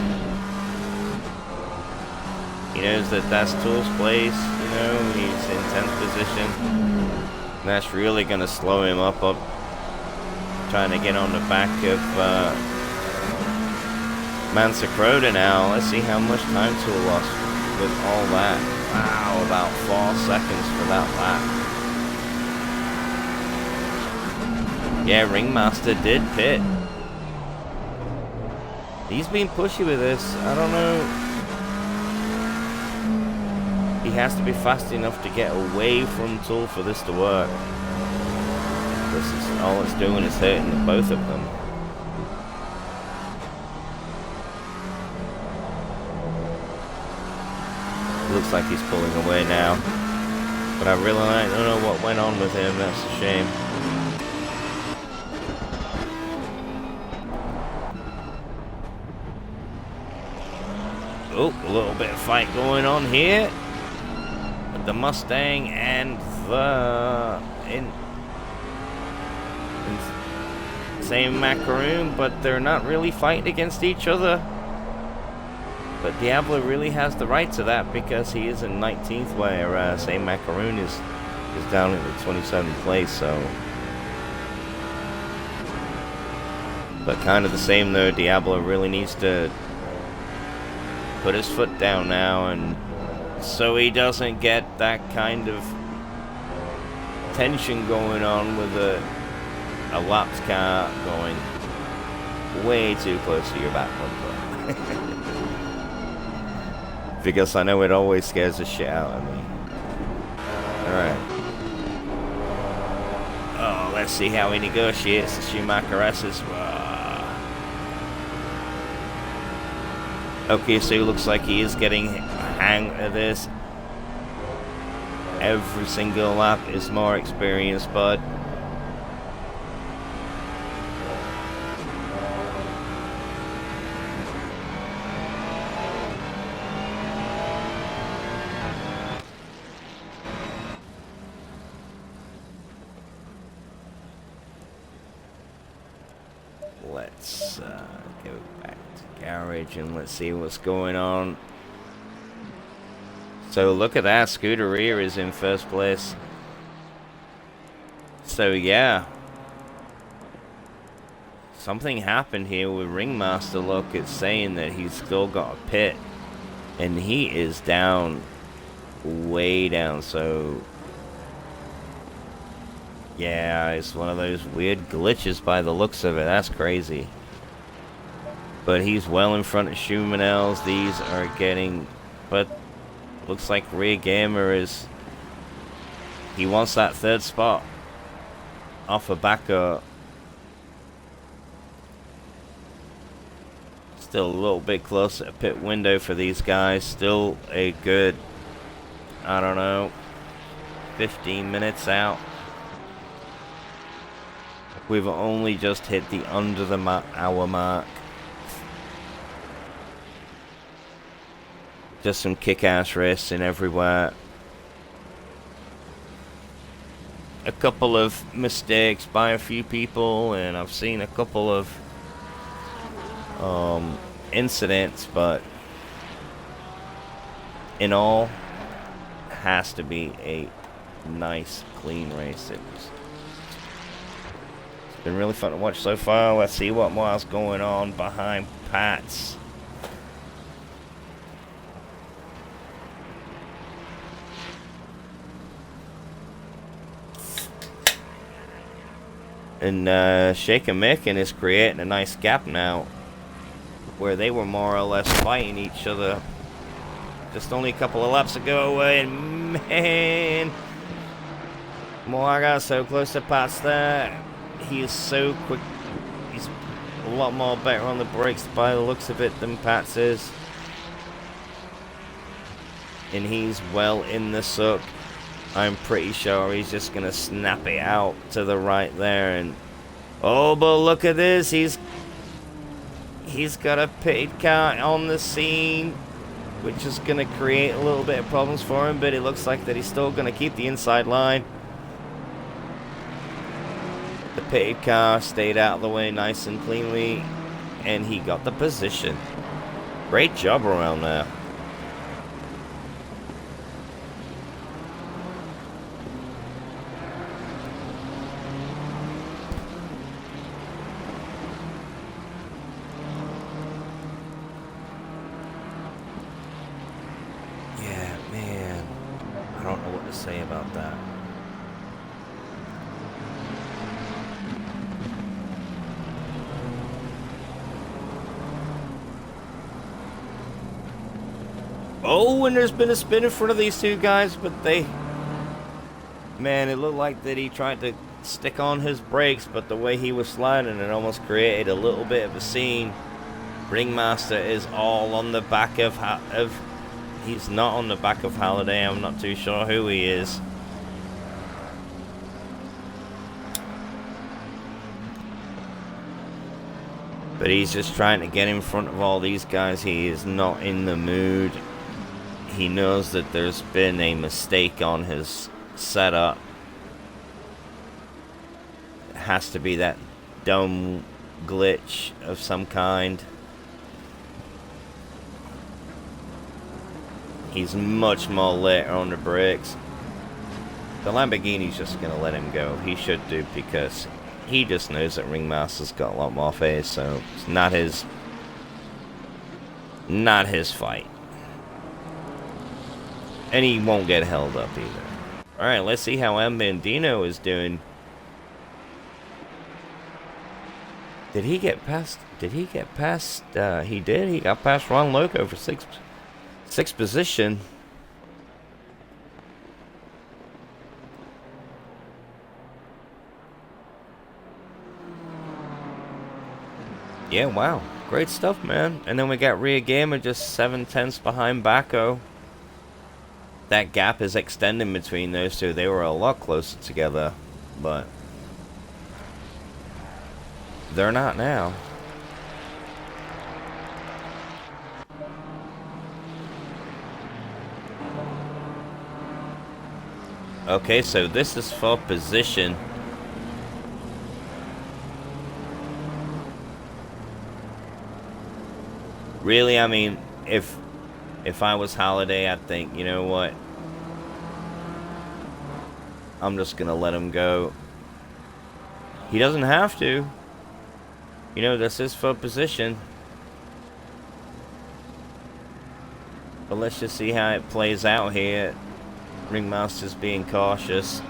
He knows that that's Tool's place, you know, he's in 10th position. And that's really going to slow him up, trying to get on the back of Mansa Crota now. Let's see how much time Tool lost with all that. Wow, about 4 seconds for that lap. Yeah, Ringmaster did pit. He's being pushy with this. I don't know. He has to be fast enough to get away from Tool for this to work. This is all it's doing is hurting the both of them. Looks like he's pulling away now. But I really don't know what went on with him. That's a shame. Oh, a little bit of fight going on here with the Mustang and the in same macaroon, but they're not really fighting against each other. But Diablo really has the right to that because he is in 19th, where same macaroon is down in the 27th place. So, but kind of the same though. Diablo really needs to put his foot down now, and so he doesn't get that kind of tension going on with a lapped car going way too close to your back bumper. Because I know it always scares the shit out of me. Alright. Oh, let's see how he negotiates the Schumacher S's. Okay, so it looks like he is getting a hang of this. Every single lap is more experience, bud. Let's go back to garage and let's see what's going on. So look at that, Scuderia is in first place. So yeah, something happened here with Ringmaster. Look, it's saying that he's still got a pit, and he is down, way down. So yeah, it's one of those weird glitches by the looks of it. That's crazy. But he's well in front of Schumanel's. These are getting, but looks like Rear Gamer is, he wants that third spot off a backer. Still a little bit closer to pit window for these guys. Still a good, I don't know, 15 minutes out. We've only just hit the under the hour mark. Just some kick-ass racing everywhere. A couple of mistakes by a few people, and I've seen a couple of incidents, but in all, has to be a nice, clean race. It's been really fun to watch so far. Let's see what more's going on behind Pat's. And Shaker Micken is creating a nice gap now, where they were more or less fighting each other just only a couple of laps ago. And man, Moira so close to Pat's there. He is so quick. He's a lot more better on the brakes by the looks of it than Pat's is. And he's well in the suck. I'm pretty sure he's just going to snap it out to the right there. And oh, but look at this. He's got a pitted car on the scene, which is going to create a little bit of problems for him. But it looks like that he's still going to keep the inside line. The pitted car stayed out of the way nice and cleanly, and he got the position. Great job around there. Yeah, man. I don't know what to say about that. Oh, and there's been a spin in front of these two guys, but they... Man, it looked like that he tried to stick on his brakes, but the way he was sliding, it almost created a little bit of a scene. Ringmaster is all on the back of... He's not on the back of Halliday. I'm not too sure who he is. But he's just trying to get in front of all these guys. He is not in the mood. He knows that there's been a mistake on his setup. has to be that dumb glitch of some kind. He's much more lit on the brakes. The Lamborghini's just going to let him go. He should do, because he just knows that Ringmaster's got a lot more face, so it's not his fight. And he won't get held up either. Alright, let's see how M. Bandino is doing. Did he get past? He did. He got past Ron Loco for sixth position. Yeah, wow. Great stuff, man. And then we got Ria Gamer just 7/10 behind Baco. That gap is extending between those two. They were a lot closer together, but they're not now. Okay, so this is for position. Really, I mean, if I was Holiday, I'd think, you know what? I'm just gonna let him go. He doesn't have to. You know, this is for position. But let's just see how it plays out here. Ringmaster's being cautious.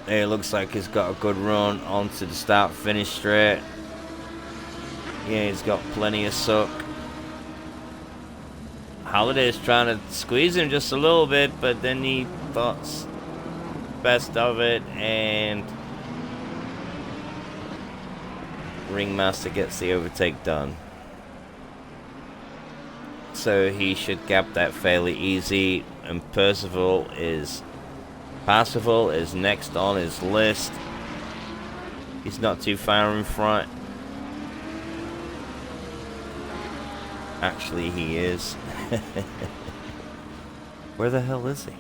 It looks like he's got a good run onto the start-finish straight. Yeah, he's got plenty of suck. Holiday's trying to squeeze him just a little bit, but then he thought best of it, and Ringmaster gets the overtake done. So he should gap that fairly easy, and Parsifal is next on his list. He's not too far in front. Actually, he is. Where the hell is he?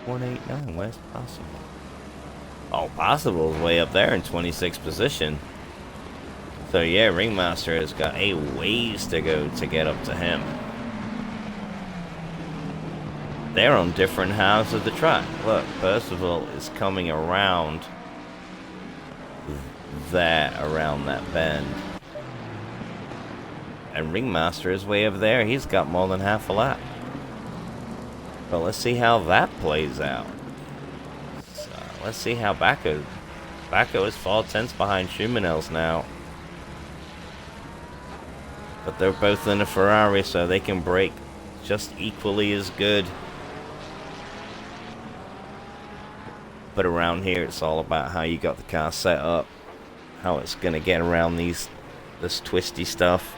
189. Where's Possible? Oh, Possible's way up there in 26th position. So yeah, Ringmaster has got a ways to go to get up to him. They're on different halves of the track. Look, Percival is coming around that bend. And Ringmaster is way over there. He's got more than half a lap. But let's see how that plays out. So, let's see how Baco is 4/10 behind Schumanel's now. But they're both in a Ferrari, so they can brake just equally as good. But around here, it's all about how you got the car set up, how it's going to get around this twisty stuff.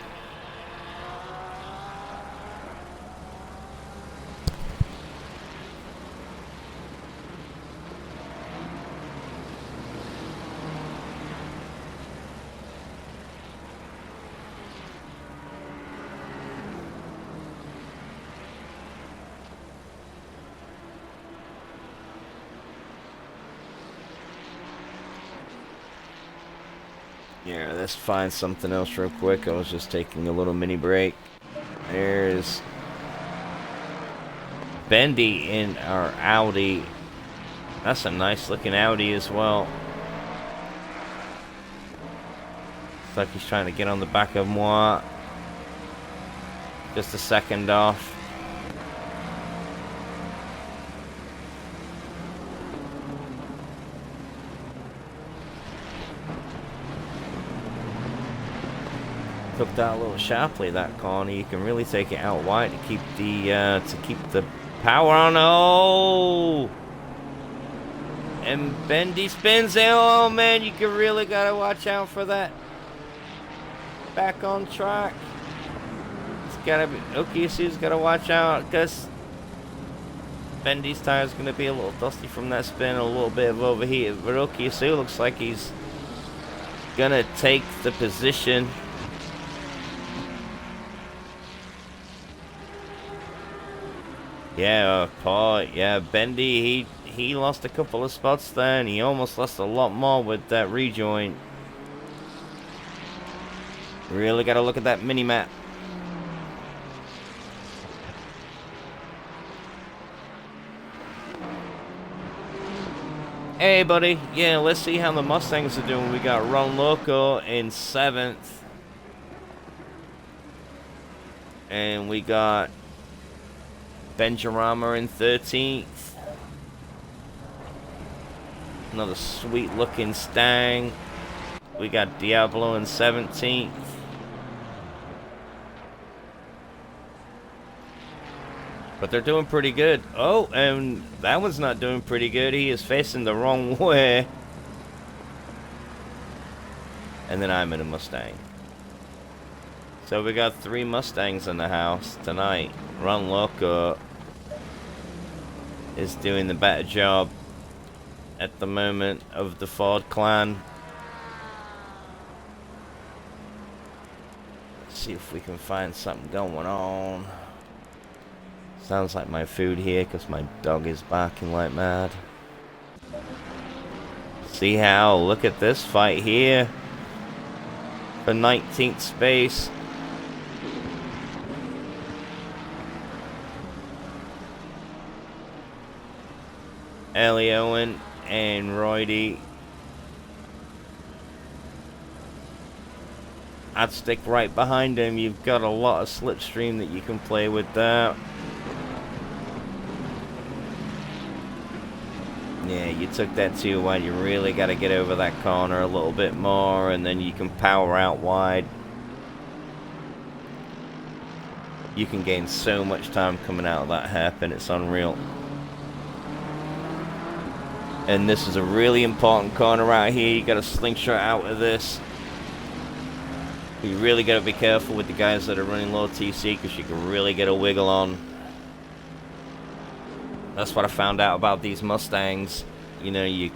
Yeah, let's find something else real quick. I was just taking a little mini break. There's Bendy in our Audi. That's a nice looking Audi as well. Looks like he's trying to get on the back of moi. Just a second off. Took that a little sharply, that corner. You can really take it out wide to keep the power on. Oh, and Bendy spins it. Oh man, you can really gotta watch out for that. Back on track. It's gotta be OKC's gotta watch out, because Bendy's tire is going to be a little dusty from that spin, a little bit of overheat. But Okiasu looks like he's going to take the position. Yeah, Paul, yeah, Bendy, he lost a couple of spots there, and he almost lost a lot more with that rejoin. Really got to look at that mini-map. Hey, buddy. Yeah, let's see how the Mustangs are doing. We got Ron Loco in 7th. And we got Benjarama in 13th. Another sweet-looking Stang. We got Diablo in 17th. But they're doing pretty good. Oh, and that one's not doing pretty good. He is facing the wrong way. And then I'm in a Mustang. So we got 3 Mustangs in the house tonight. Ron Loco is doing the better job at the moment of the Ford clan. Let's see if we can find something going on. Sounds like my food here because my dog is barking like mad. See how? Look at this fight here. For 19th space. Ellie Owen and Roydy. I'd stick right behind him. You've got a lot of slipstream that you can play with there. Yeah, you took that too wide. You really got to get over that corner a little bit more, and then you can power out wide. You can gain so much time coming out of that hairpin. It's unreal. And this is a really important corner out here. You got to slingshot out of this. You really got to be careful with the guys that are running low TC because you can really get a wiggle on. That's what I found out about these Mustangs. You know, you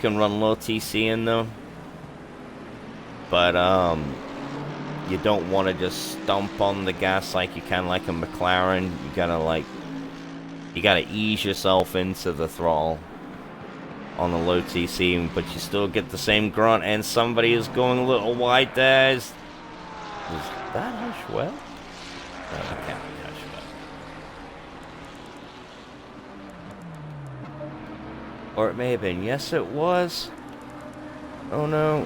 can run low TC in them, but you don't want to just stomp on the gas like you can like a McLaren. You gotta ease yourself into the throttle on the low TC, but you still get the same grunt. And somebody is going a little wide there. Is that Hushwell? No, that can't be Hushwell. Or it may have been. Yes, it was. Oh, no.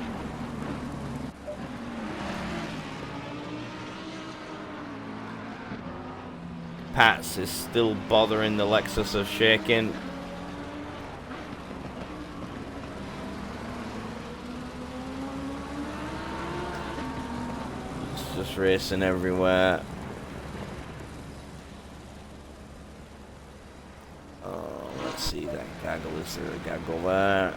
Pats is still bothering the Lexus of shaking. It's just racing everywhere. Let's see, that gaggle is there, a gaggle there.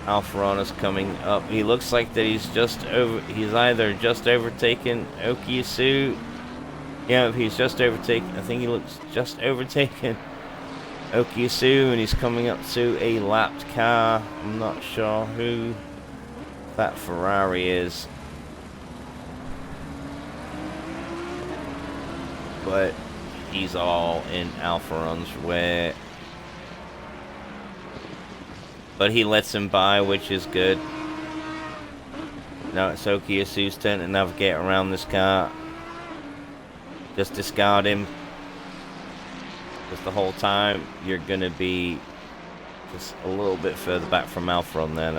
Alfarana's coming up. He looks like that he's either just overtaken Okiasu. Yeah, he's just overtaken. I think he looks just overtaken Okiasu, and he's coming up to a lapped car. I'm not sure who that Ferrari is. But he's all in Alfaron's way. But he lets him by, which is good. Now it's Okiasu's turn to navigate around this car. Just discard him. Because the whole time you're going to be just a little bit further back from Alfaron there.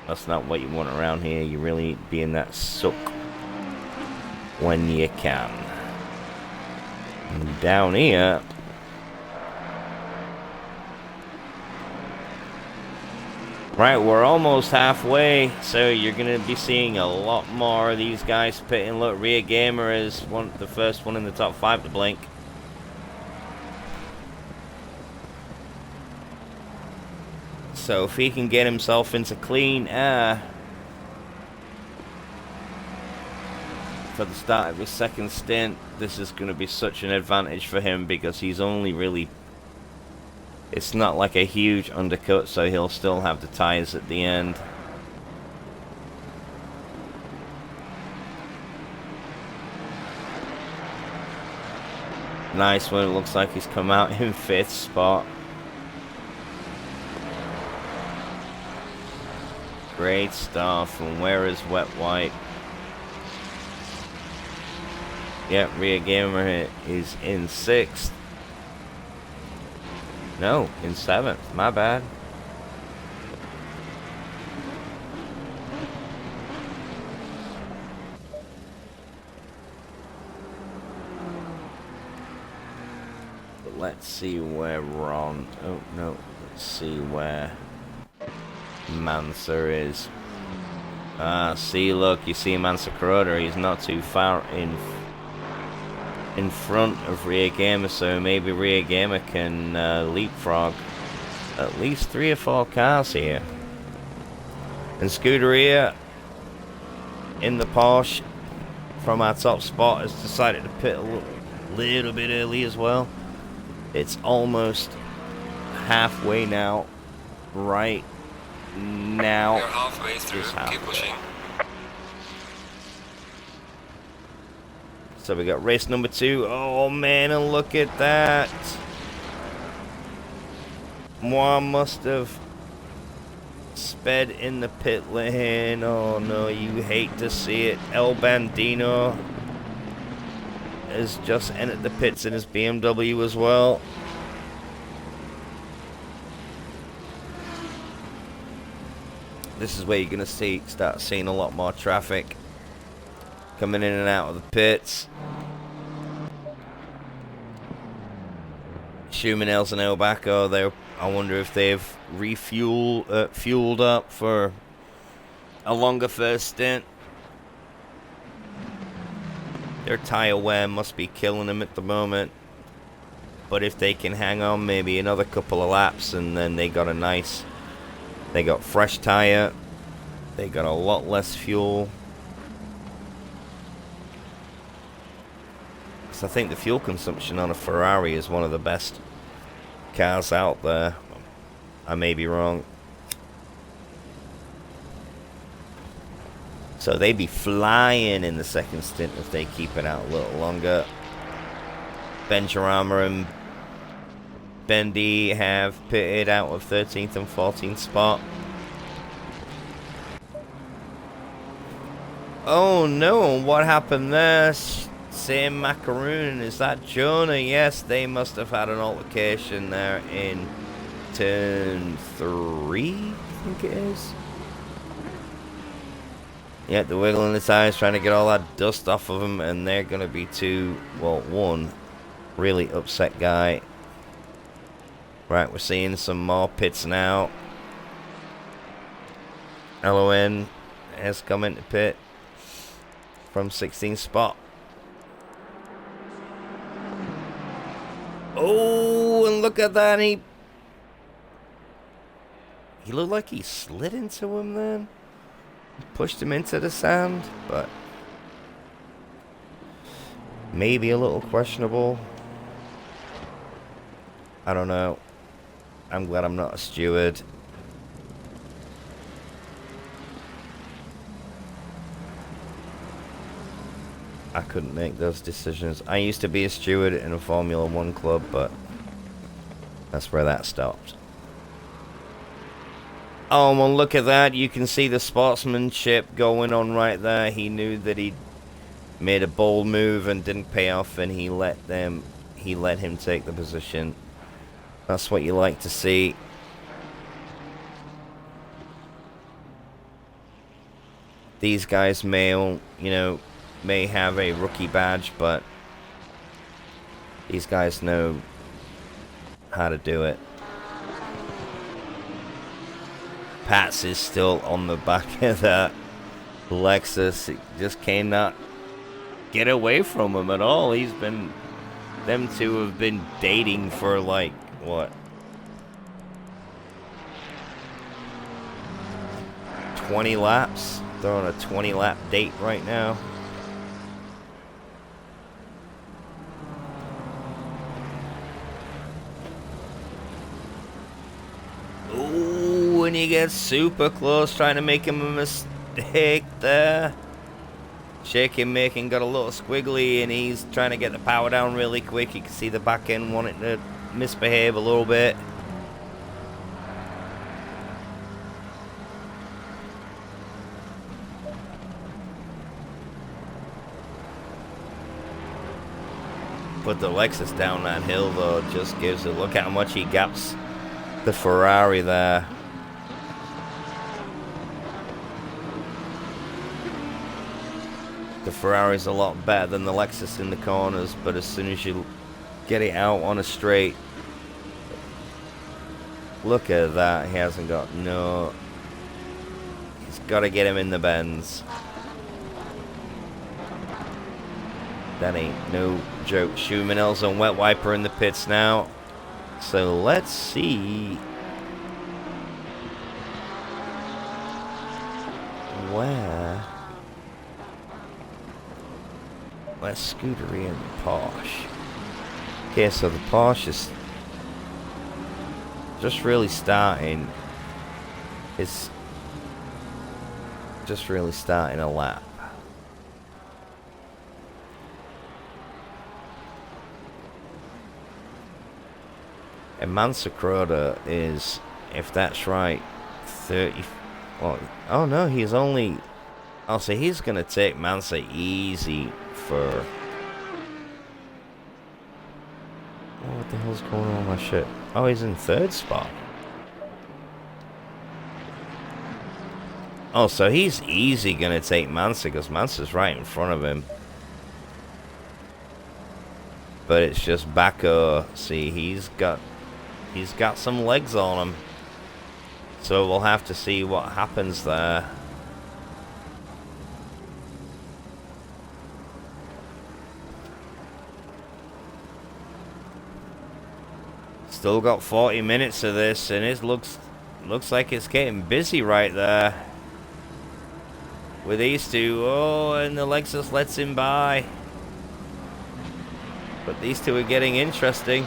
That's not what you want around here. You really need to be in that suck when you can. And down here, right, we're almost halfway, so you're going to be seeing a lot more of these guys pitting. Look, Rear Gamer is the first one in the top 5 to blink. So if he can get himself into clean air, for the start of his second stint, this is going to be such an advantage for him because he's only really... It's not like a huge undercut, so he'll still have the tyres at the end. Nice one. It looks like he's come out in 5th spot. Great stuff. And where is Wet White? Yep, Rear Gamer is in 6th. No, in 7th. My bad. But let's see where Ron... Oh, no. Let's see where Mansa is. See, look. You see Mansa Kuroda. He's not too far in front of Rear Gamer, so maybe Rear Gamer can leapfrog at least 3 or 4 cars here. And Scuderia in the Porsche from our top spot has decided to pit a little bit early as well. It's almost halfway now. Right now. You're halfway through. Keep pushing. So we got race number 2. Oh man, and look at that. Moi must have sped in the pit lane. Oh no, you hate to see it. El Bandino has just entered the pits in his BMW as well. This is where you're going to start seeing a lot more traffic coming in and out of the pits. Schumanels and Elbaco, I wonder if they've fueled up for a longer first stint. Their tire wear must be killing them at the moment. But if they can hang on maybe another couple of laps, and then they got they got fresh tire, they got a lot less fuel. I think the fuel consumption on a Ferrari is one of the best cars out there. I may be wrong. So they'd be flying in the second stint if they keep it out a little longer. Benjarama and Bendy have pitted out of 13th and 14th spot. Oh no, what happened there? Same macaroon. Is that Jonah? Yes, they must have had an altercation there in turn 3, I think it is. Yeah, they're wiggling the tires, trying to get all that dust off of them, and they're going to be one really upset guy. Right, we're seeing some more pits now. LON has come into pit from 16th spot. Oh, and look at that. He looked like he slid into him then. Pushed him into the sand, but maybe a little questionable. I don't know. I'm glad I'm not a steward. I couldn't make those decisions. I used to be a steward in a Formula 1 club, but that's where that stopped. Oh, well, look at that. You can see the sportsmanship going on right there. He knew that he made a bold move and didn't pay off, and he let him take the position. That's what you like to see. These guys may have a rookie badge, but these guys know how to do it. Pats is still on the back of that Lexus. He just cannot get away from him at all. Them two have been dating for like, what? 20 laps? They're on a 20 lap date right now. you get super close, trying to make him a mistake there. Shaking, making, got a little squiggly, and he's trying to get the power down really quick. You can see the back end wanting to misbehave a little bit. But the Lexus down that hill, though, just gives a look at how much he gaps the Ferrari there. The Ferrari's a lot better than the Lexus in the corners, but as soon as you get it out on a straight, look at that. He hasn't got no... He's got to get him in the bends. That ain't no joke. Schumanel's on wet wiper in the pits now. So let's see where's Scudery and Porsche. Okay, so the Porsche is just really starting. It's just really starting a lap. And Mansa Croda is, if that's right, 30... Well, oh no, he's only... Oh, so he's going to take Mansa easy for... Oh, what the hell's going on with my shit? Oh, he's in third spot. Oh, so he's easy going to take Mansa, because Mansa's right in front of him. But it's just Baco. See, he's got some legs on him. So we'll have to see what happens there. Still got 40 minutes of this, and it looks like it's getting busy right there. With these two. Oh, and the Lexus lets him by. But these two are getting interesting.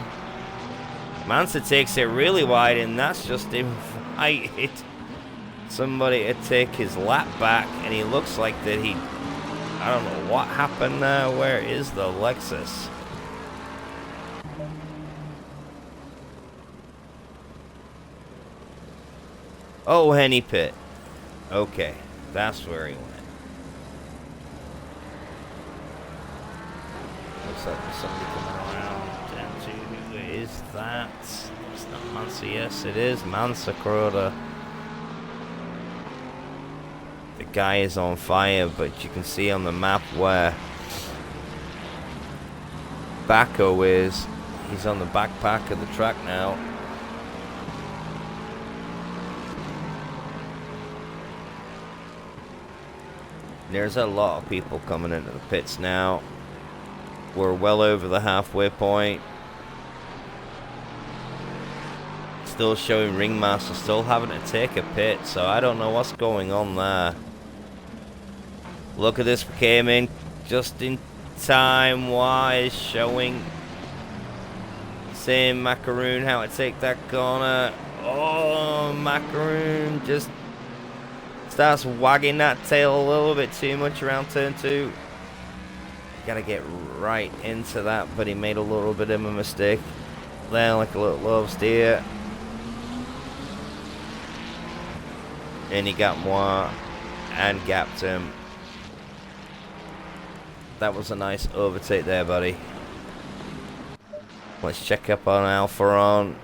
Mansa takes it really wide, and that's just invited somebody to take his lap back, and he looks like that he... I don't know what happened there. Where is the Lexus? Oh, Henny Pit. Okay, that's where he went. Looks like there's somebody coming around. Down to who is that? It's not Mansa. Yes, it is Mansa Croda. The guy is on fire, but you can see on the map where Baco is. He's on the backpack of the track now. There's a lot of people coming into the pits now. We're well over the halfway point. Still showing Ringmaster, still having to take a pit, so I don't know what's going on there. Look at this, we came in just in time. Why is showing saying Macaroon how to take that corner. Oh, Macaroon just starts wagging that tail a little bit too much around turn 2. Gotta get right into that, but he made a little bit of a mistake there, like a little love steer. And he got more and gapped him. That was a nice overtake there, buddy. Let's check up on Alfaron.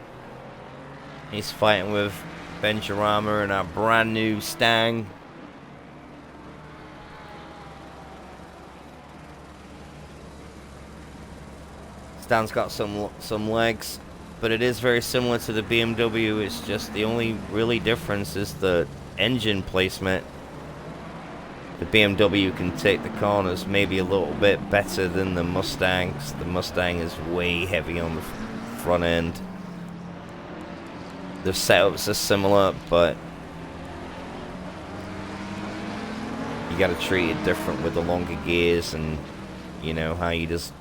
He's fighting with Benjarama and our brand new Stang. Stan's got some legs, but it is very similar to the BMW. It's just the only really difference is the engine placement. The BMW can take the corners maybe a little bit better than the Mustangs. The Mustang is way heavy on the front end. The setups are similar, but you got to treat it different with the longer gears and, you know, how you just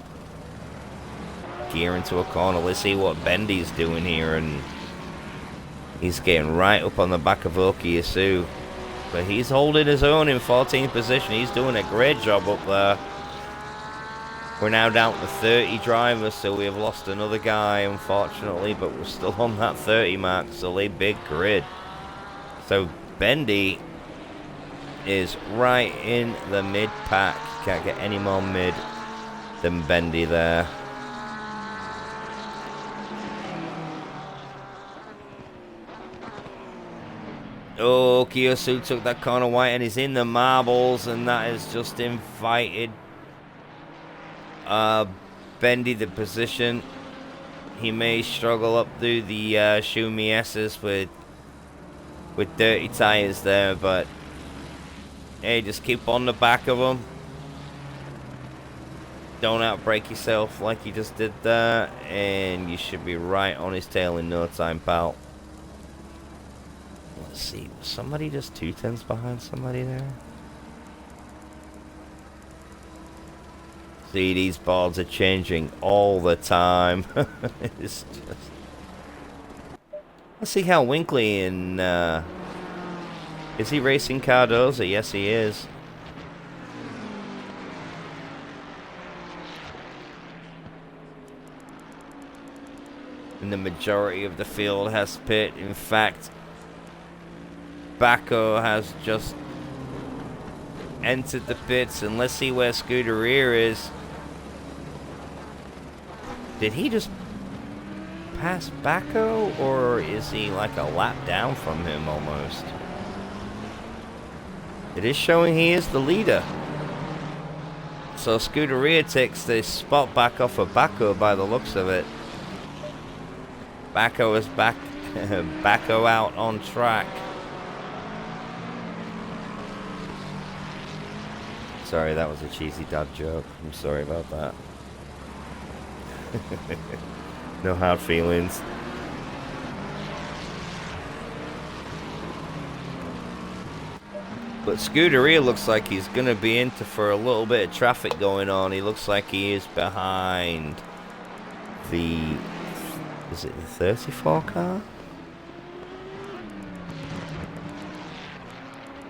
gear into a corner. Let's see what Bendy's doing here, and He's getting right up on the back of Okiyasu. But he's holding his own in 14th position. He's doing a great job up there. We're now down to 30 drivers, so we have lost another guy, unfortunately, but we're still on that 30 mark, so a big grid. So Bendy is right in the mid-pack. Can't get any more mid than Bendy there. Oh, Kiyosu took that corner white and is in the marbles, and that is just invited Bendy the position. He may struggle up through the Shumi S's with dirty tires there, but hey, just keep on the back of him. Don't outbrake yourself like you just did there, and you should be right on his tail in no time, pal. Let's see, was somebody just 2/10 behind somebody there? See, these boards are changing all the time. It's just... Let's see how Winkley in... Is he racing Cardoza? Yes, he is. And the majority of the field has pit. In fact, Baco has just entered the pits, and let's see where Scuderia is. Did he just pass Baco, or is he like a lap down from him almost? It is showing he is the leader. So Scuderia takes the spot back off of Baco by the looks of it. Baco is back. Baco out on track. Sorry, that was a cheesy dad joke. I'm sorry about that. No hard feelings. But Scuderia looks like he's going to be into for a little bit of traffic going on. He looks like he is behind the... Is it the 34 car?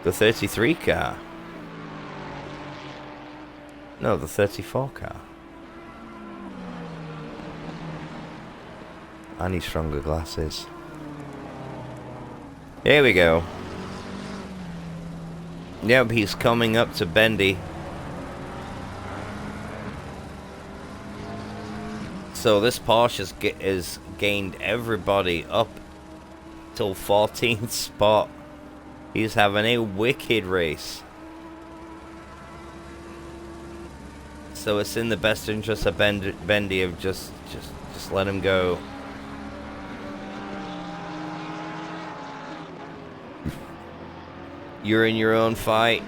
The 33 car. No, the 34 car. I need stronger glasses. Here we go. Yep, he's coming up to Bendy. So this Porsche has gained everybody up till 14th spot. He's having a wicked race. So it's in the best interest of Bendy of just let him go. You're in your own fight.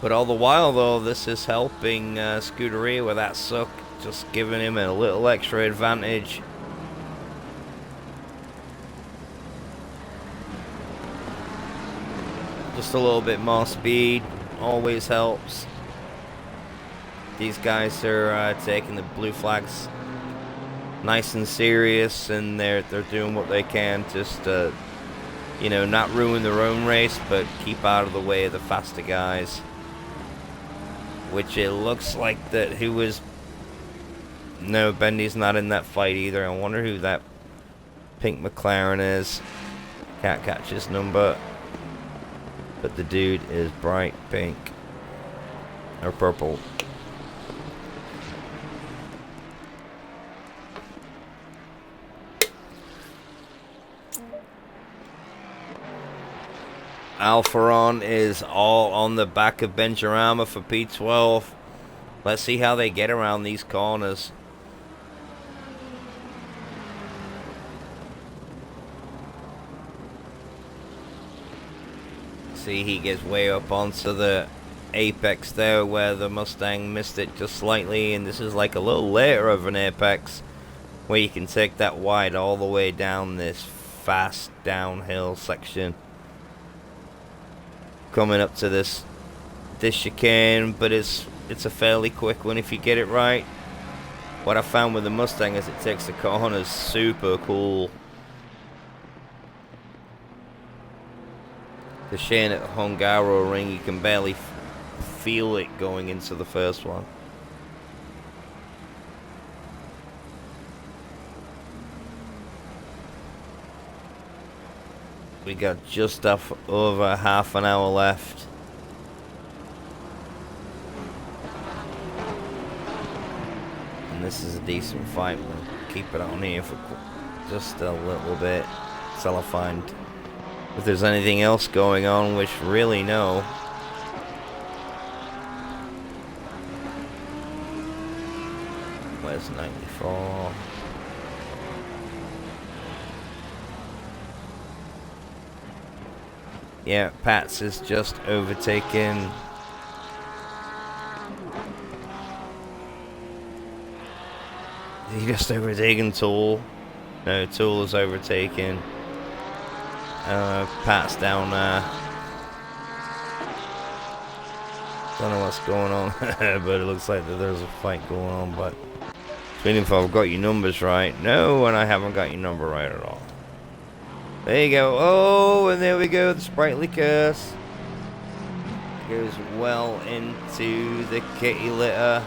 But all the while, though, this is helping Scuderia with that suck, just giving him a little extra advantage. Just a little bit more speed always helps. These guys are taking the blue flags nice and serious, and they're doing what they can just to, you know, not ruin their own race, but keep out of the way of the faster guys. Which it looks like that who was... No, Bendy's not in that fight either. I wonder who that pink McLaren is. Can't catch his number. But the dude is bright pink. Or purple. Alfaron is all on the back of Benjarama for P12. Let's see how they get around these corners. See, he gets way up onto the apex there where the Mustang missed it just slightly, and this is like a little later of an apex where you can take that wide all the way down this fast downhill section. Coming up to this chicane, but it's it's a fairly quick one if you get it right. What I found with the Mustang is it takes the corners super cool. The Shane at Hungaroring, you can barely feel it going into the first one. We got just over half an hour left. And this is a decent fight. We'll keep it on here for just a little bit till I find if there's anything else going on, which really no. Where's 94? Yeah, Pats is just overtaken. He just overtaken Tool. No, Tool is overtaken. Pat's down there. Don't know what's going on, but it looks like that there's a fight going on. But meaning if I've got your numbers right. No, and I haven't got your number right at all. There you go. Oh, and there we go. The sprightly curse goes well into the kitty litter.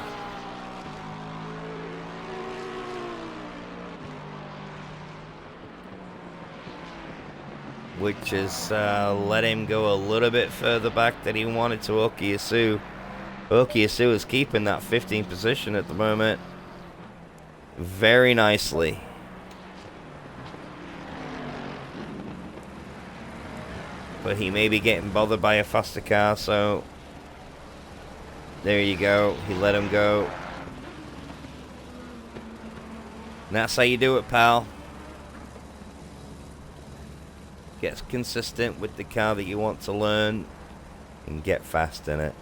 Which has let him go a little bit further back than he wanted to Okiyasu. Okiyasu is keeping that 15th position at the moment very nicely. But he may be getting bothered by a faster car, so there you go. He let him go. And that's how you do it, pal. Get consistent with the car that you want to learn and get fast in it.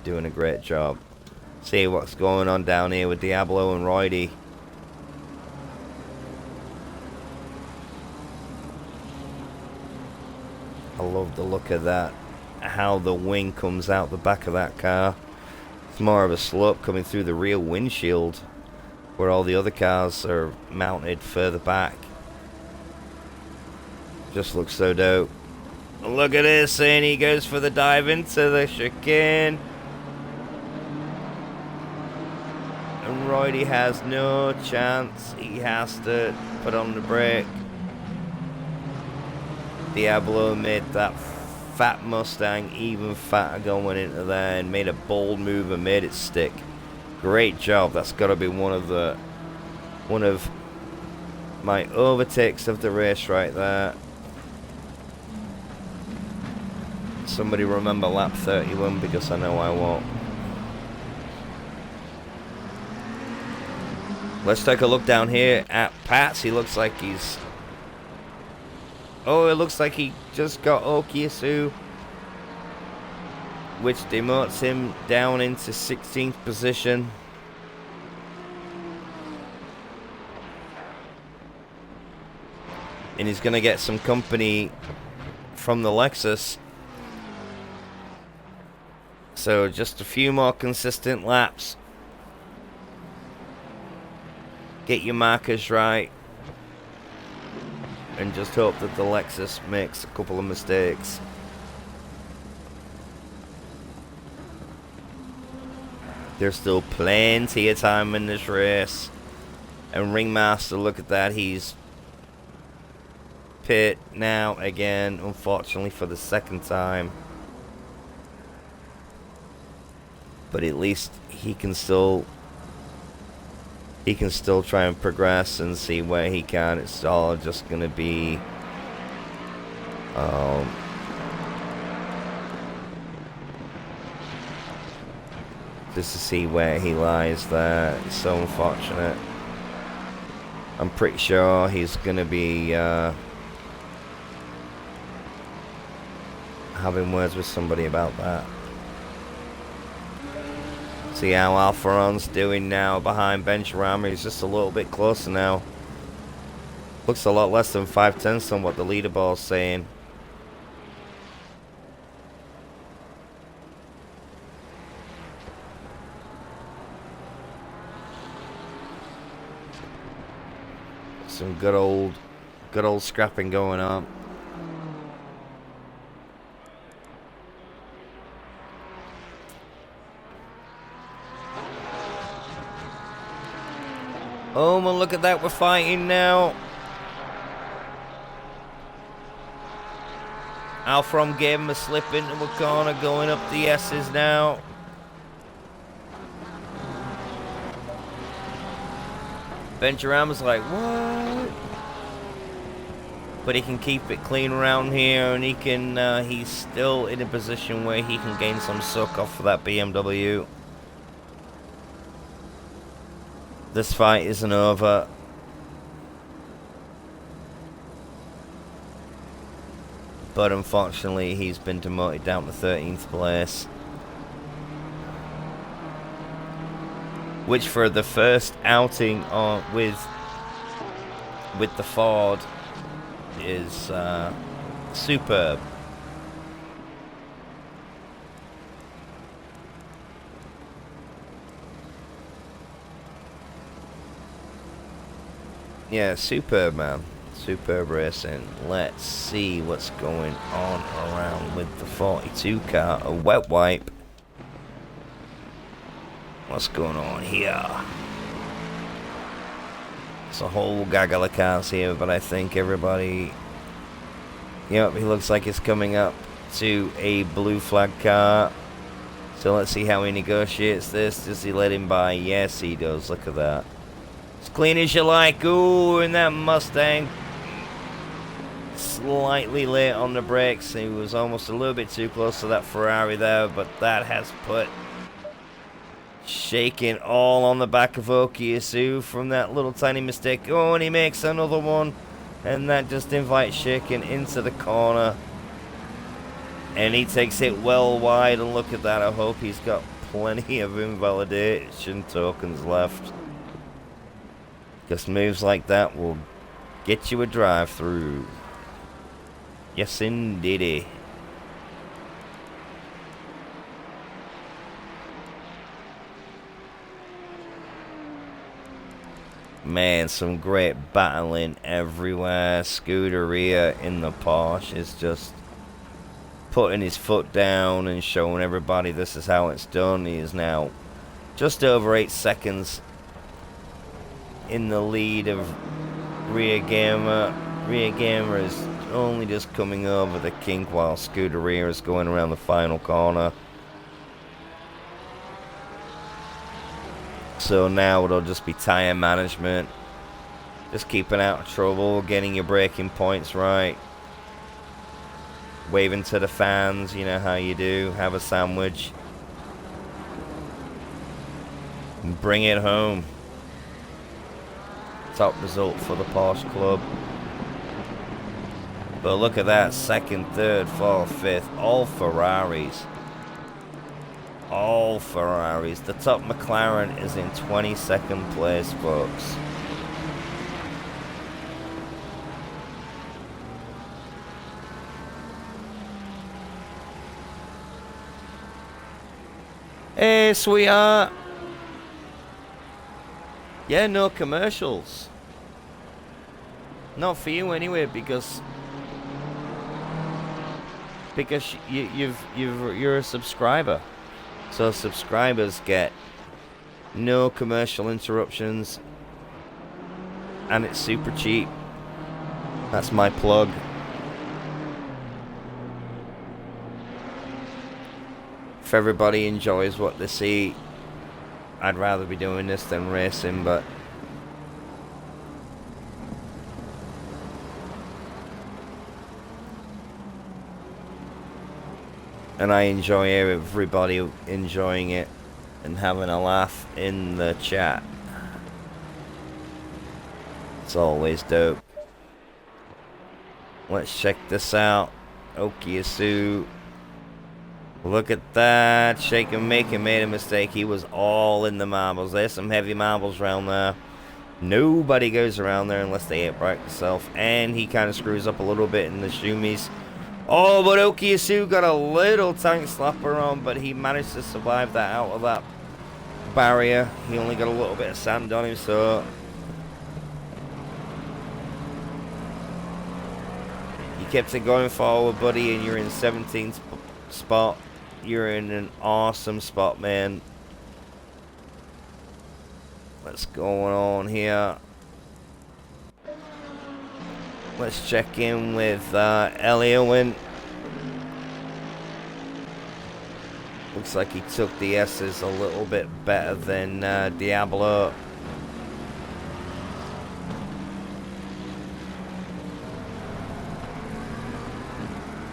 Doing a great job. See what's going on down here with Diablo and Roydy. I love the look of that. How the wing comes out the back of that car. It's more of a slope coming through the rear windshield, where all the other cars are mounted further back. Just looks so dope. Look at this, and he goes for the dive into the chicane. And Roydy has no chance. He has to put on the brake. Diablo made that fat Mustang even fatter going into there and made a bold move and made it stick. Great job. That's got to be one of my overtakes of the race right there. Somebody remember lap 31 because I know I won't. Let's take a look down here at Pat's. He looks like he's... Oh, it looks like he just got Okiyasu, which demotes him down into 16th position. And he's going to get some company from the Lexus. So just a few more consistent laps. Get your markers right. And just hope that the Lexus makes a couple of mistakes. There's still plenty of time in this race. And Ringmaster, look at that. He's pit now again, unfortunately for the second time. But at least he can still try and progress and see where he can. It's all just gonna be just to see where he lies there. It's so unfortunate. I'm pretty sure he's gonna be having words with somebody about that. See how Alfaron's doing now behind Bencherama. He's just a little bit closer now. Looks a lot less than 5/10 on what the leaderboard's saying. Some good old scrapping going on. Oh, well, look at that. We're fighting now. Alfrom gave him a slip into a corner, going up the S's now. Benjarama's like, what? But he can keep it clean around here, and he can, he's still in a position where he can gain some suck off of that BMW. This fight isn't over. But unfortunately, he's been demoted down to 13th place. Which for the first outing with the Ford is superb. Yeah, superb, man. Superb racing. Let's see what's going on around with the 42 car. A wet wipe. What's going on here? It's a whole gaggle of cars here, but I think everybody... Yep, he looks like he's coming up to a blue flag car. So let's see how he negotiates this. Does he let him by? Yes, he does. Look at that. As clean as you like. Ooh, and that Mustang slightly late on the brakes. He was almost a little bit too close to that Ferrari there, but that has put shaking all on the back of Okiasu from that little tiny mistake. Oh, and he makes another one, and that just invites shaking into the corner, and he takes it well wide. And look at that. I hope he's got plenty of invalidation tokens left, because moves like that will get you a drive-through. Yes, indeedy. Man, some great battling everywhere. Scuderia in the Porsche is just putting his foot down and showing everybody this is how it's done. He is now just over 8 seconds in the lead of Ria Gamer. Ria Gamer is only just coming over the kink while Scuderia is going around the final corner. So now it'll just be tyre management, just keeping out of trouble, getting your braking points right, waving to the fans, you know how you do, have a sandwich, and bring it home. Top result for the Porsche Club. But look at that, 2nd, 3rd, 4th, 5th, all Ferraris. All Ferraris. The top McLaren is in 22nd place, folks. Hey, sweetheart. Yeah, no commercials. Not for you anyway, because you're a subscriber. So subscribers get no commercial interruptions, and it's super cheap. That's my plug. If everybody enjoys what they see, I'd rather be doing this than racing, but and I enjoy everybody enjoying it and having a laugh in the chat. It's always dope. Let's check this out. Okiasu. Look at that. Shaken Maker made a mistake. He was all in the marbles. There's some heavy marbles around there. Nobody goes around there unless they hit break themselves. And he kind of screws up a little bit in the Shumis. Oh, but Okiasu got a little tank slapper on, but he managed to survive that out of that barrier. He only got a little bit of sand on him, so You kept it going forward, buddy, and you're in 17th spot. You're in an awesome spot, man. What's going on here? Let's check in with Eliowen. Looks like he took the S's a little bit better than Diablo.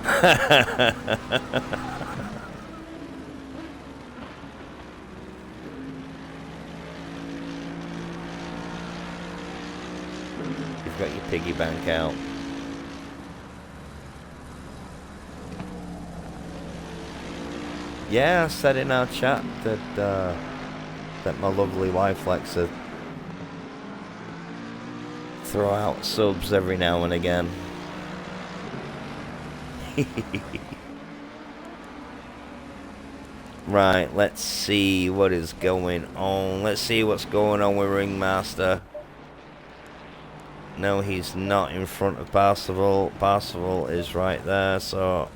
You've got your piggy bank out. Yeah, I said in our chat that that my lovely wife likes to throw out subs every now and again. Right, let's see what is going on. Let's see what's going on with Ringmaster. No, he's not in front of Parsifal. Parsifal is right there, so...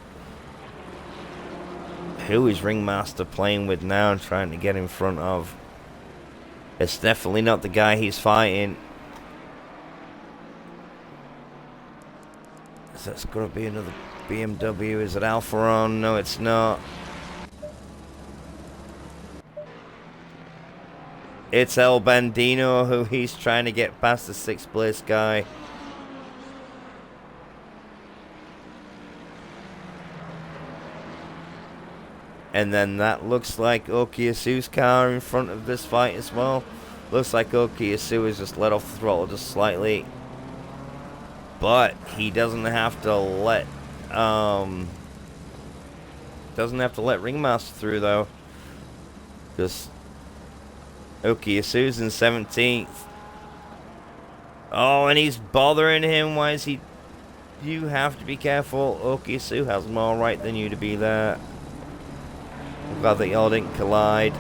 Who is Ringmaster playing with now and trying to get in front of? It's definitely not the guy he's fighting. So it's going to be another BMW. Is it Alpharon? No, it's not. It's El Bandino, who he's trying to get past the 6th place guy. And then that looks like Okiyasu's car in front of this fight as well. Looks like Okiyasu has just let off the throttle just slightly. But he doesn't have to let Ringmaster through though. Just Okiyasu's in 17th. Oh, and he's bothering him. Why is he? You have to be careful. Okiyasu has more right than you to be there. I'm glad that y'all didn't collide.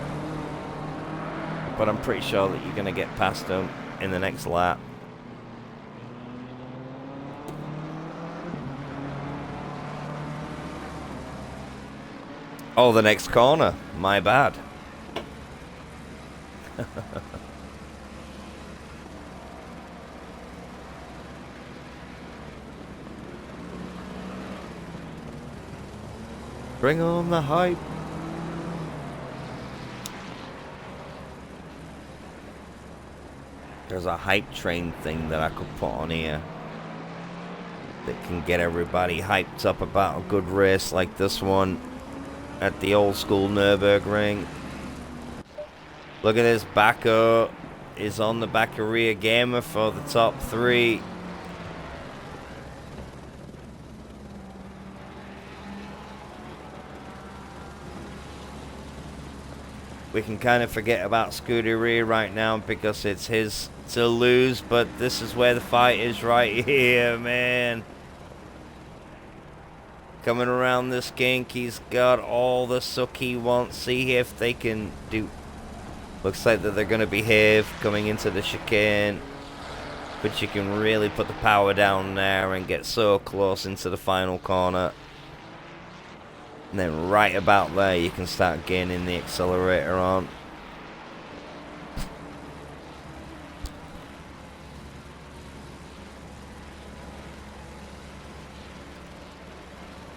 But I'm pretty sure that you're going to get past him in the next lap. Oh, the next corner. My bad. Bring on the hype. There's a hype train thing that I could put on here that can get everybody hyped up about a good race like this one at the old school Nurburgring. Look at this. Baco is on the Baccaria Gamer for the top 3. We can kind of forget about Scuderia right now because it's his to lose, but this is where the fight is right here, man. Coming around this kink, he's got all the suck he wants. See if they can do... Looks like that they're going to behave coming into the chicane. But you can really put the power down there and get so close into the final corner. And then right about there, you can start gaining the accelerator on.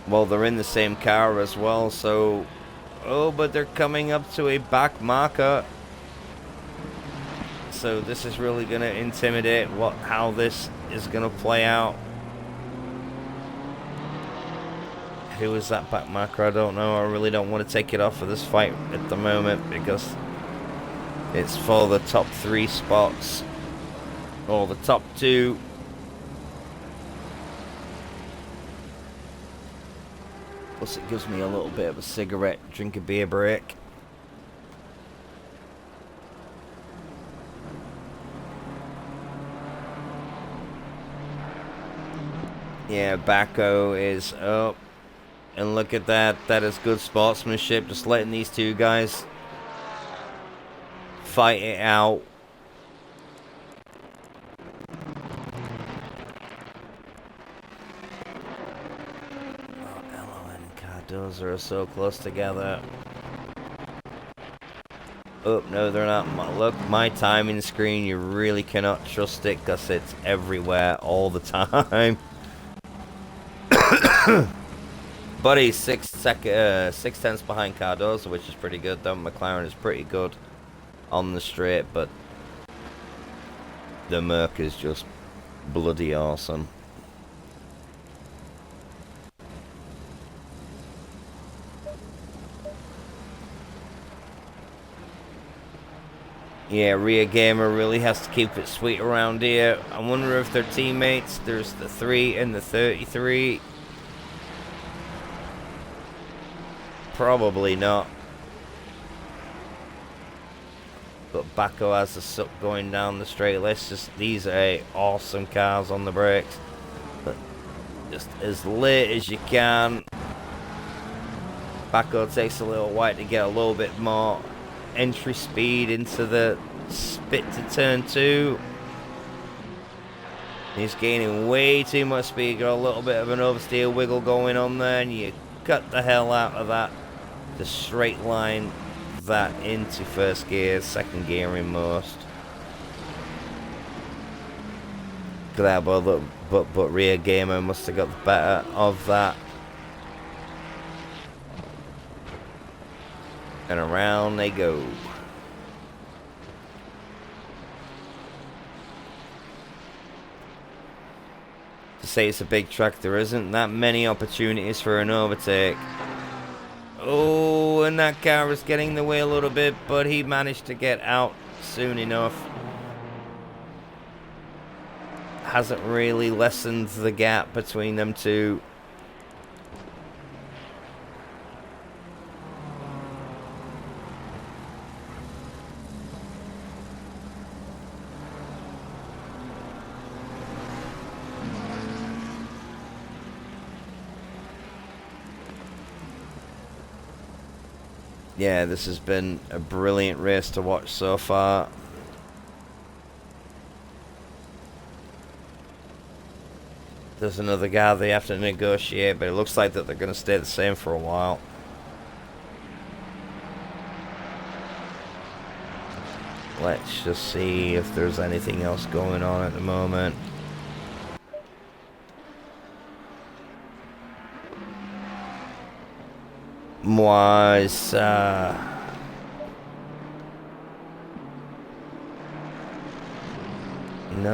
Well, they're in the same car as well, so... Oh, but they're coming up to a back marker. So this is really going to intimidate how this is going to play out. Who is that back marker? I don't know. I really don't want to take it off for this fight at the moment because it's for the top 3 spots. Or the top 2. Plus it gives me a little bit of a cigarette, drink a beer break. Yeah, Baco is up. And look at that. That is good sportsmanship. Just letting these two guys fight it out. Those are so close together. Oh, no, they're not. Look, my timing screen, you really cannot trust it because it's everywhere all the time. Buddy, 6 tenths behind Cardozo, which is pretty good, though. McLaren is pretty good on the straight, but the Merc is just bloody awesome. Yeah, Rear Gamer really has to keep it sweet around here. I wonder if they're teammates. There's the 3 and the 33. Probably not. But Baco has the suck going down the straight. These are awesome cars on the brakes. But just as late as you can. Baco takes a little while to get a little bit more entry speed into the spit to turn 2. He's gaining way too much speed. Got a little bit of an oversteer wiggle going on there, and you cut the hell out of that. The straight line that into first gear, second gear in most. Glad, but Rear Gamer must have got the better of that. And around they go. To say it's a big track, there isn't that many opportunities for an overtake. Oh, and that car was getting in the way a little bit, but he managed to get out soon enough. Hasn't really lessened the gap between them two. Yeah, this has been a brilliant race to watch so far. There's another guy they have to negotiate, but it looks like that they're going to stay the same for a while. Let's just see if there's anything else going on at the moment. Was no,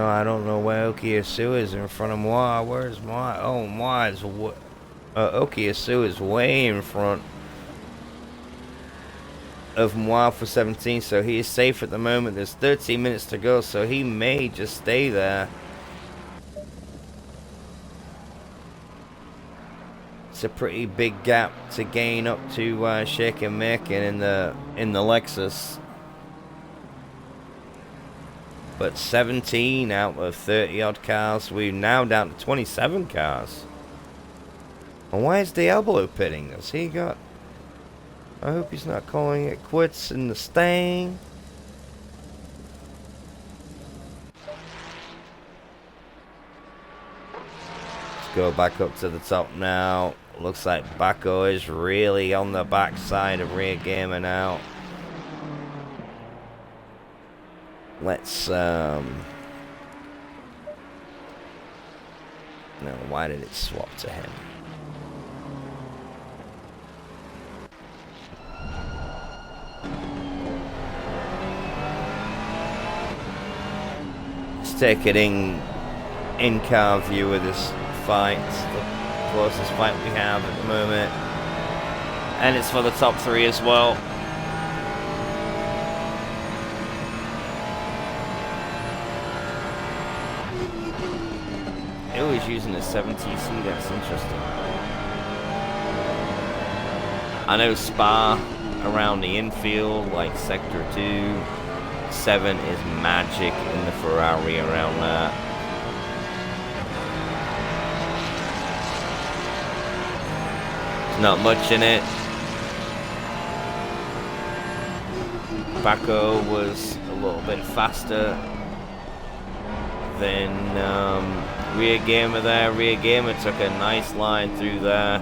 I don't know where Okiyasu is in front of Moi. Where's Moi? Oh, Moi is Okiyasu is way in front of Moi for 17, so he is safe at the moment. There's 13 minutes to go, so he may just stay there. It's a pretty big gap to gain up to Sheikh and Makin in the Lexus. But 17 out of 30 odd cars, we're now down to 27 cars. And why is Diablo pitting? Has he got... I hope he's not calling it quits in the Stang. Let's go back up to the top now. Looks like Baco is really on the backside of Rear Gamer now. Let's, no, why did it swap to him? Let's take it in-car view of this fight. It's the closest fight we have at the moment. And it's for the top 3 as well. Oh, he's using a 7TC, that's interesting. I know Spa around the infield, like Sector 2, 7 is magic in the Ferrari around that. There's not much in it. Baco was a little bit faster than Rear Gamer there. Rear Gamer took a nice line through there.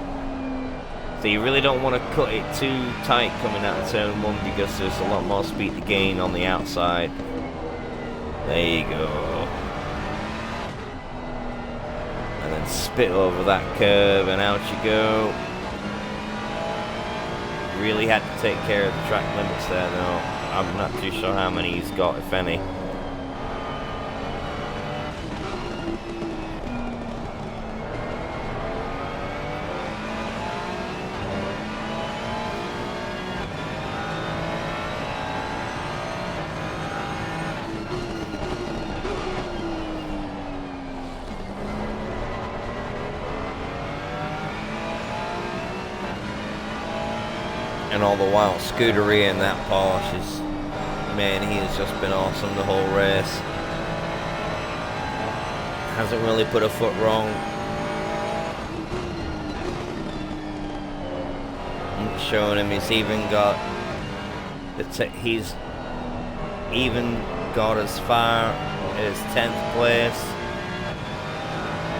So you really don't want to cut it too tight coming out of turn 1 because there's a lot more speed to gain on the outside. There you go. And then spit over that curve and out you go. Really had to take care of the track limits there though. I'm not too sure how many he's got, if any. And all the while, Scuderia and that Porsche is, man, he has just been awesome the whole race. Hasn't really put a foot wrong. I'm showing him he's even got he's even got as far as 10th place.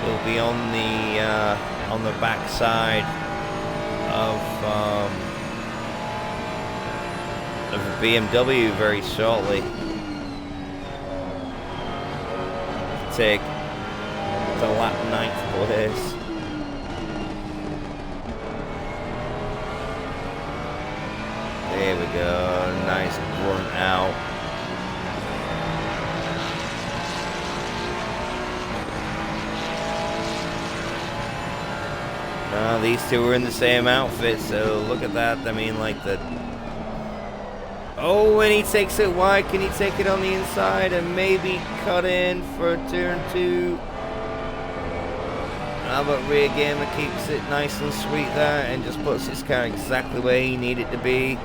He'll be on the backside of a BMW very shortly. Take the lap 9th place. There we go, nice grunt out. Now these two were in the same outfit, so look at that. I mean, like the... Oh, and he takes it wide. Can he take it on the inside and maybe cut in for turn 2? How about rear gamer keeps it nice and sweet there and just puts his car exactly where he needed to be.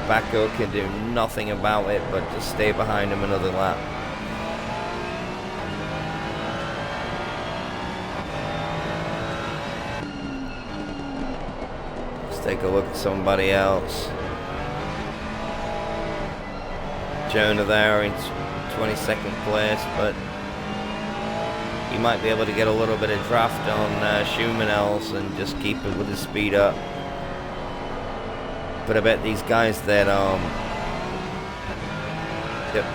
Baco can do nothing about it but just stay behind him another lap. Let's take a look at somebody else. Jonah there in 22nd place, but he might be able to get a little bit of draft on Schumann-Els and just keep it with his speed up. But I bet these guys that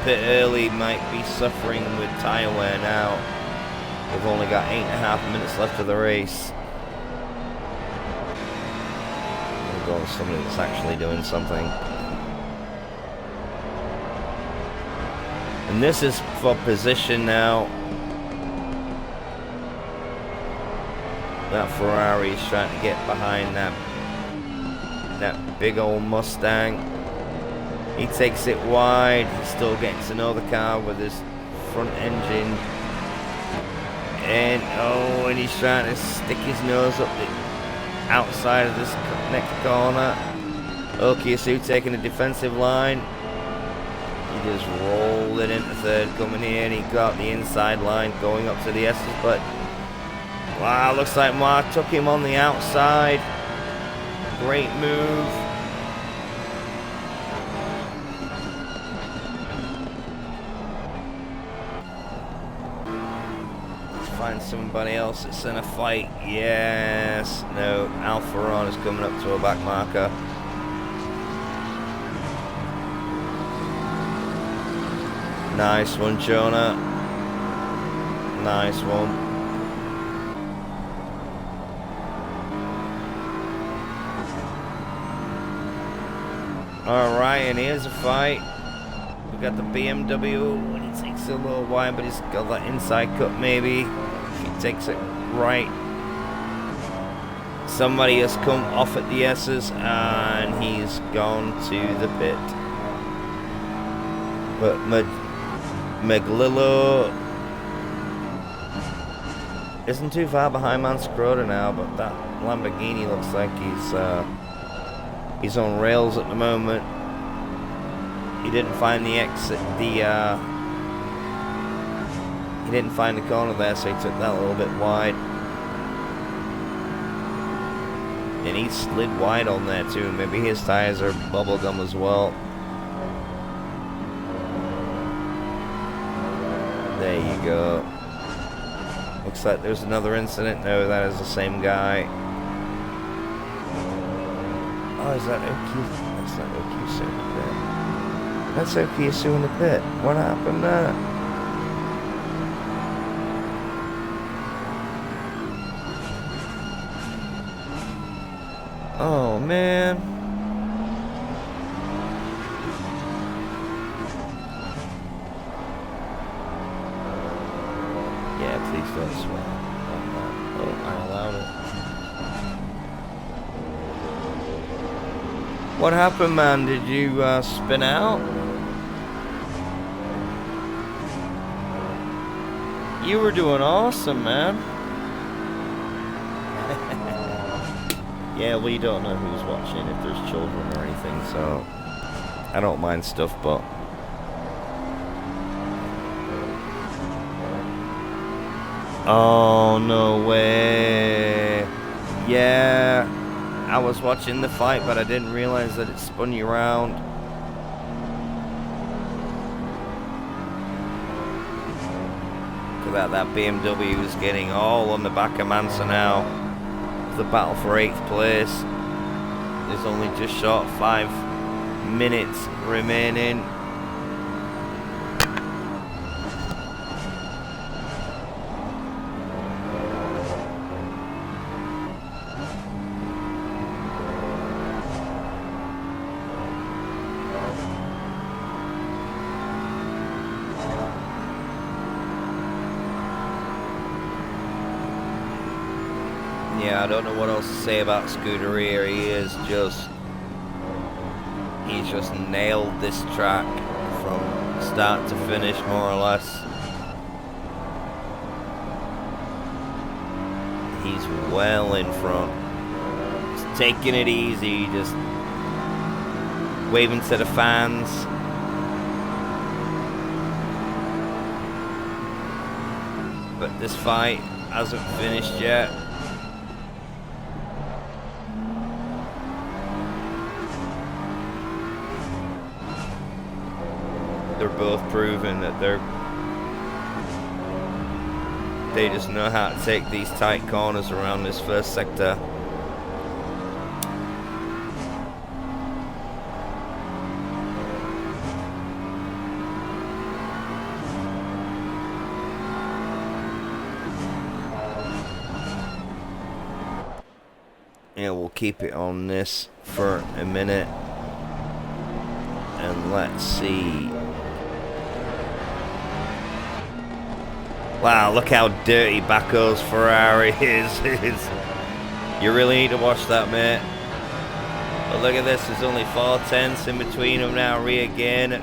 pit early might be suffering with tire wear now. We've only got 8.5 minutes left of the race. We'll go with somebody that's actually doing something. And this is for position now. That Ferrari is trying to get behind that big old Mustang. He takes it wide. He's still getting to know the car with his front engine. And oh, and he's trying to stick his nose up the outside of this next corner. Okiasu taking a defensive line. He just rolled it into third coming here, and he got the inside line going up to the S's, but wow, looks like Mark took him on the outside. Great move. Let's find somebody else that's in a fight. Yes. No, Alfa Ron is coming up to a back marker. Nice one, Jonah. Nice one. Alright, and here's a fight. We got the BMW, and he takes it a little wide, but he's got that inside cut maybe. He takes it right. Somebody has come off at the S's, and he's gone to the pit. But Maglillo isn't too far behind Manscroda now, but that Lamborghini looks like he's on rails at the moment. He didn't find the exit, he didn't find the corner there, so he took that a little bit wide. And he slid wide on there too. Maybe his tires are bubblegum as well. There you go. Looks like there's another incident. No, that is the same guy. Oh, is that Oki? That's not Okiusu in the pit. That's Okiusu in the pit. What happened there? Oh, man. Yeah, please don't swear. Oh, I allowed it. What happened, man? Did you spin out? You were doing awesome, man. Yeah, we don't know who's watching, if there's children or anything, so I don't mind stuff, but oh, no way. Yeah, I was watching the fight, but I didn't realize that it spun you around. Because that BMW was getting all on the back of Mansa now. The battle for 8th place. There's only just short 5 minutes remaining. Yeah, I don't know what else to say about Scuderia. He's just nailed this track from start to finish, more or less. He's well in front. He's taking it easy, just waving to the fans. But this fight hasn't finished yet. They're both proving that they just know how to take these tight corners around this first sector. Yeah, we'll keep it on this for a minute and let's see. Wow, look how dirty Baco's Ferrari is. You really need to watch that, mate. But look at this, there's only 4 tenths in between them now. Rear Gamer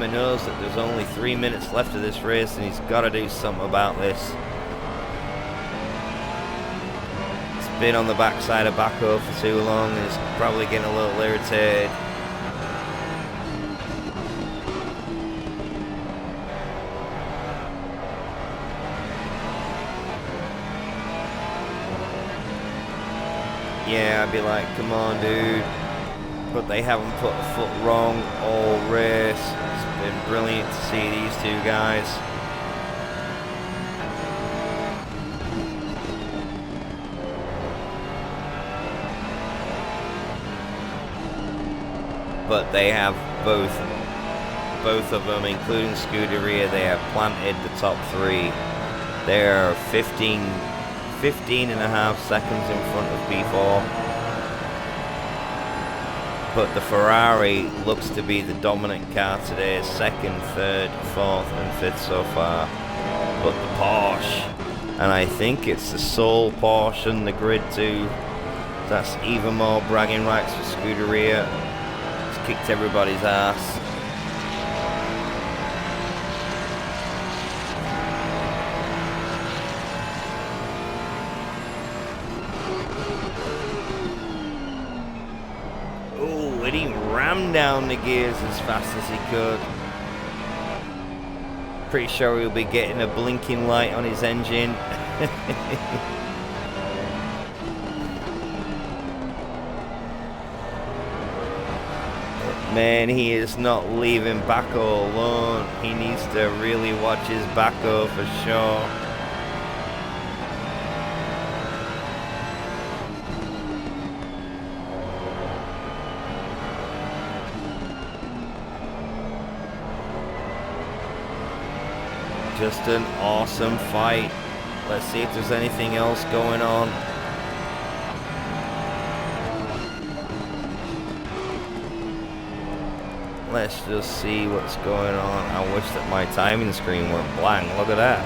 knows that there's only 3 minutes left of this race and he's got to do something about this. It's been on the backside of Baco for too long and it's probably getting a little irritated. Yeah, I'd be like, come on, dude. But they haven't put a foot wrong all race. It's been brilliant to see these two guys. But they have both of them, including Scuderia, they have planted the top 3. They're 15 and a half seconds in front of P4. But the Ferrari looks to be the dominant car today. 2nd, 3rd, 4th and 5th so far. But the Porsche, and I think it's the sole Porsche in the grid too. That's even more bragging rights for Scuderia. It's kicked everybody's ass. He rammed down the gears as fast as he could. Pretty sure he'll be getting a blinking light on his engine. Man, he is not leaving Baco alone. He needs to really watch his Baco for sure. Just an awesome fight. Let's see if there's anything else going on. Let's just see what's going on. I wish that my timing screen weren't blank. Look at that.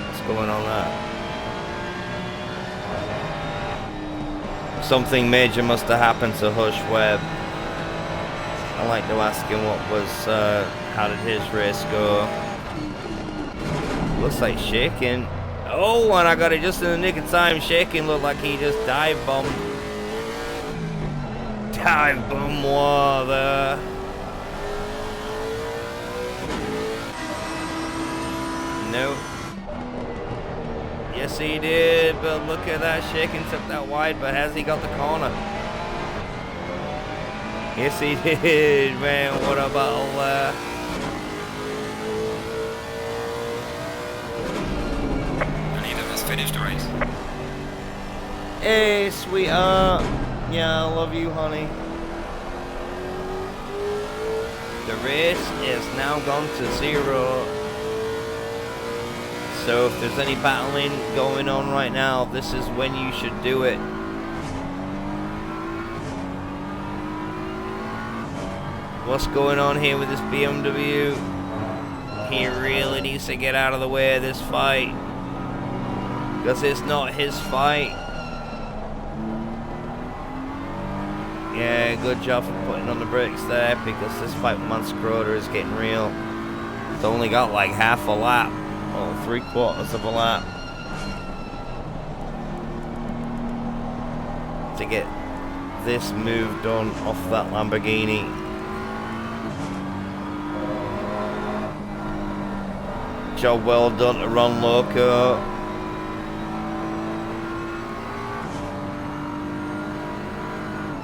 What's going on there? Something major must have happened to Hush Webb. I like to ask him how did his race go? Looks like shaking. Oh, and I got it just in the nick of time. Shaking looked like he just dive bombed. Dive bomb water. Nope. Yes, he did, but look at that. Shaking took that wide, but has he got the corner? Yes, he did, man. What a battle there. Anita has finished the race. Hey, sweetheart. Yeah, I love you, honey. The race is now gone to 0. So if there's any battling going on right now, this is when you should do it. What's going on here with this BMW? He really needs to get out of the way of this fight, because it's not his fight. Yeah, good job for putting on the brakes there, because this fight with Manscroder is getting real. It's only got like half a lap, or 3/4 of a lap, to get this move done off that Lamborghini. Job well done to Ron Loco.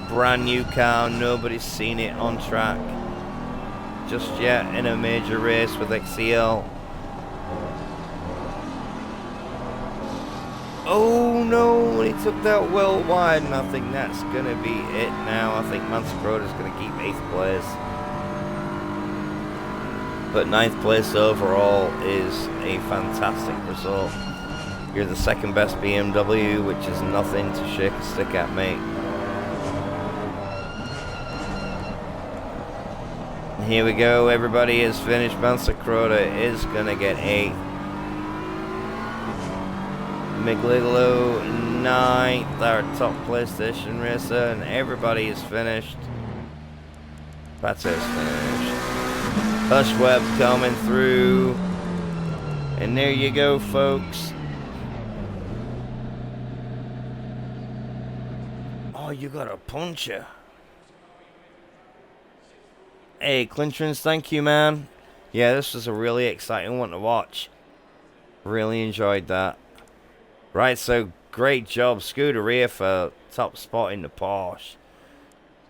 Brand new car, nobody's seen it on track just yet in a major race with XCL. Oh no, he took that well wide, and I think that's gonna be it now. I think Manscroder's gonna keep 8th place. But 9th place overall is a fantastic result. You're the second best BMW, which is nothing to shake a stick at, mate. And here we go, everybody is finished. Manscroder is gonna get 8th. Miglilo 9th, our top PlayStation racer, and everybody is finished. That's it, finished. Hush Webb coming through. And there you go, folks. Oh, you got a puncher. Hey, Clintrons, thank you, man. Yeah, this was a really exciting one to watch. Really enjoyed that. Right, so great job, Scuderia, for top spot in the Porsche.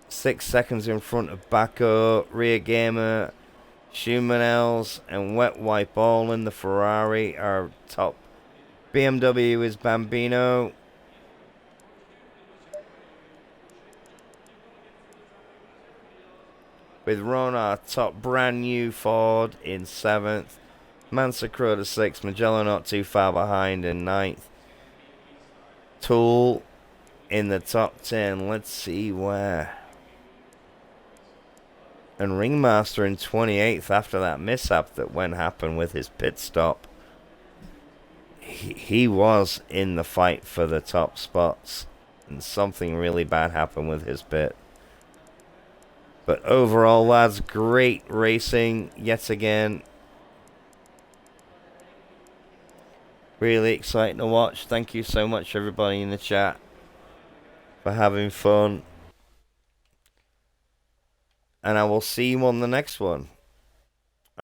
6 seconds in front of Baco, Rear Gamer, Schumanels, and Wet Wipe all in the Ferrari. Our top BMW is Bambino. With Ron, our top brand new Ford, in 7th. Manscroder 6th. Magellan not too far behind in 9th. Tool in the top 10. Let's see where. And Ringmaster in 28th after that mishap that happened with his pit stop. He was in the fight for the top spots, and something really bad happened with his pit. But overall, lads, great racing yet again. Really exciting to watch. Thank you so much, everybody in the chat, for having fun. And I will see you on the next one.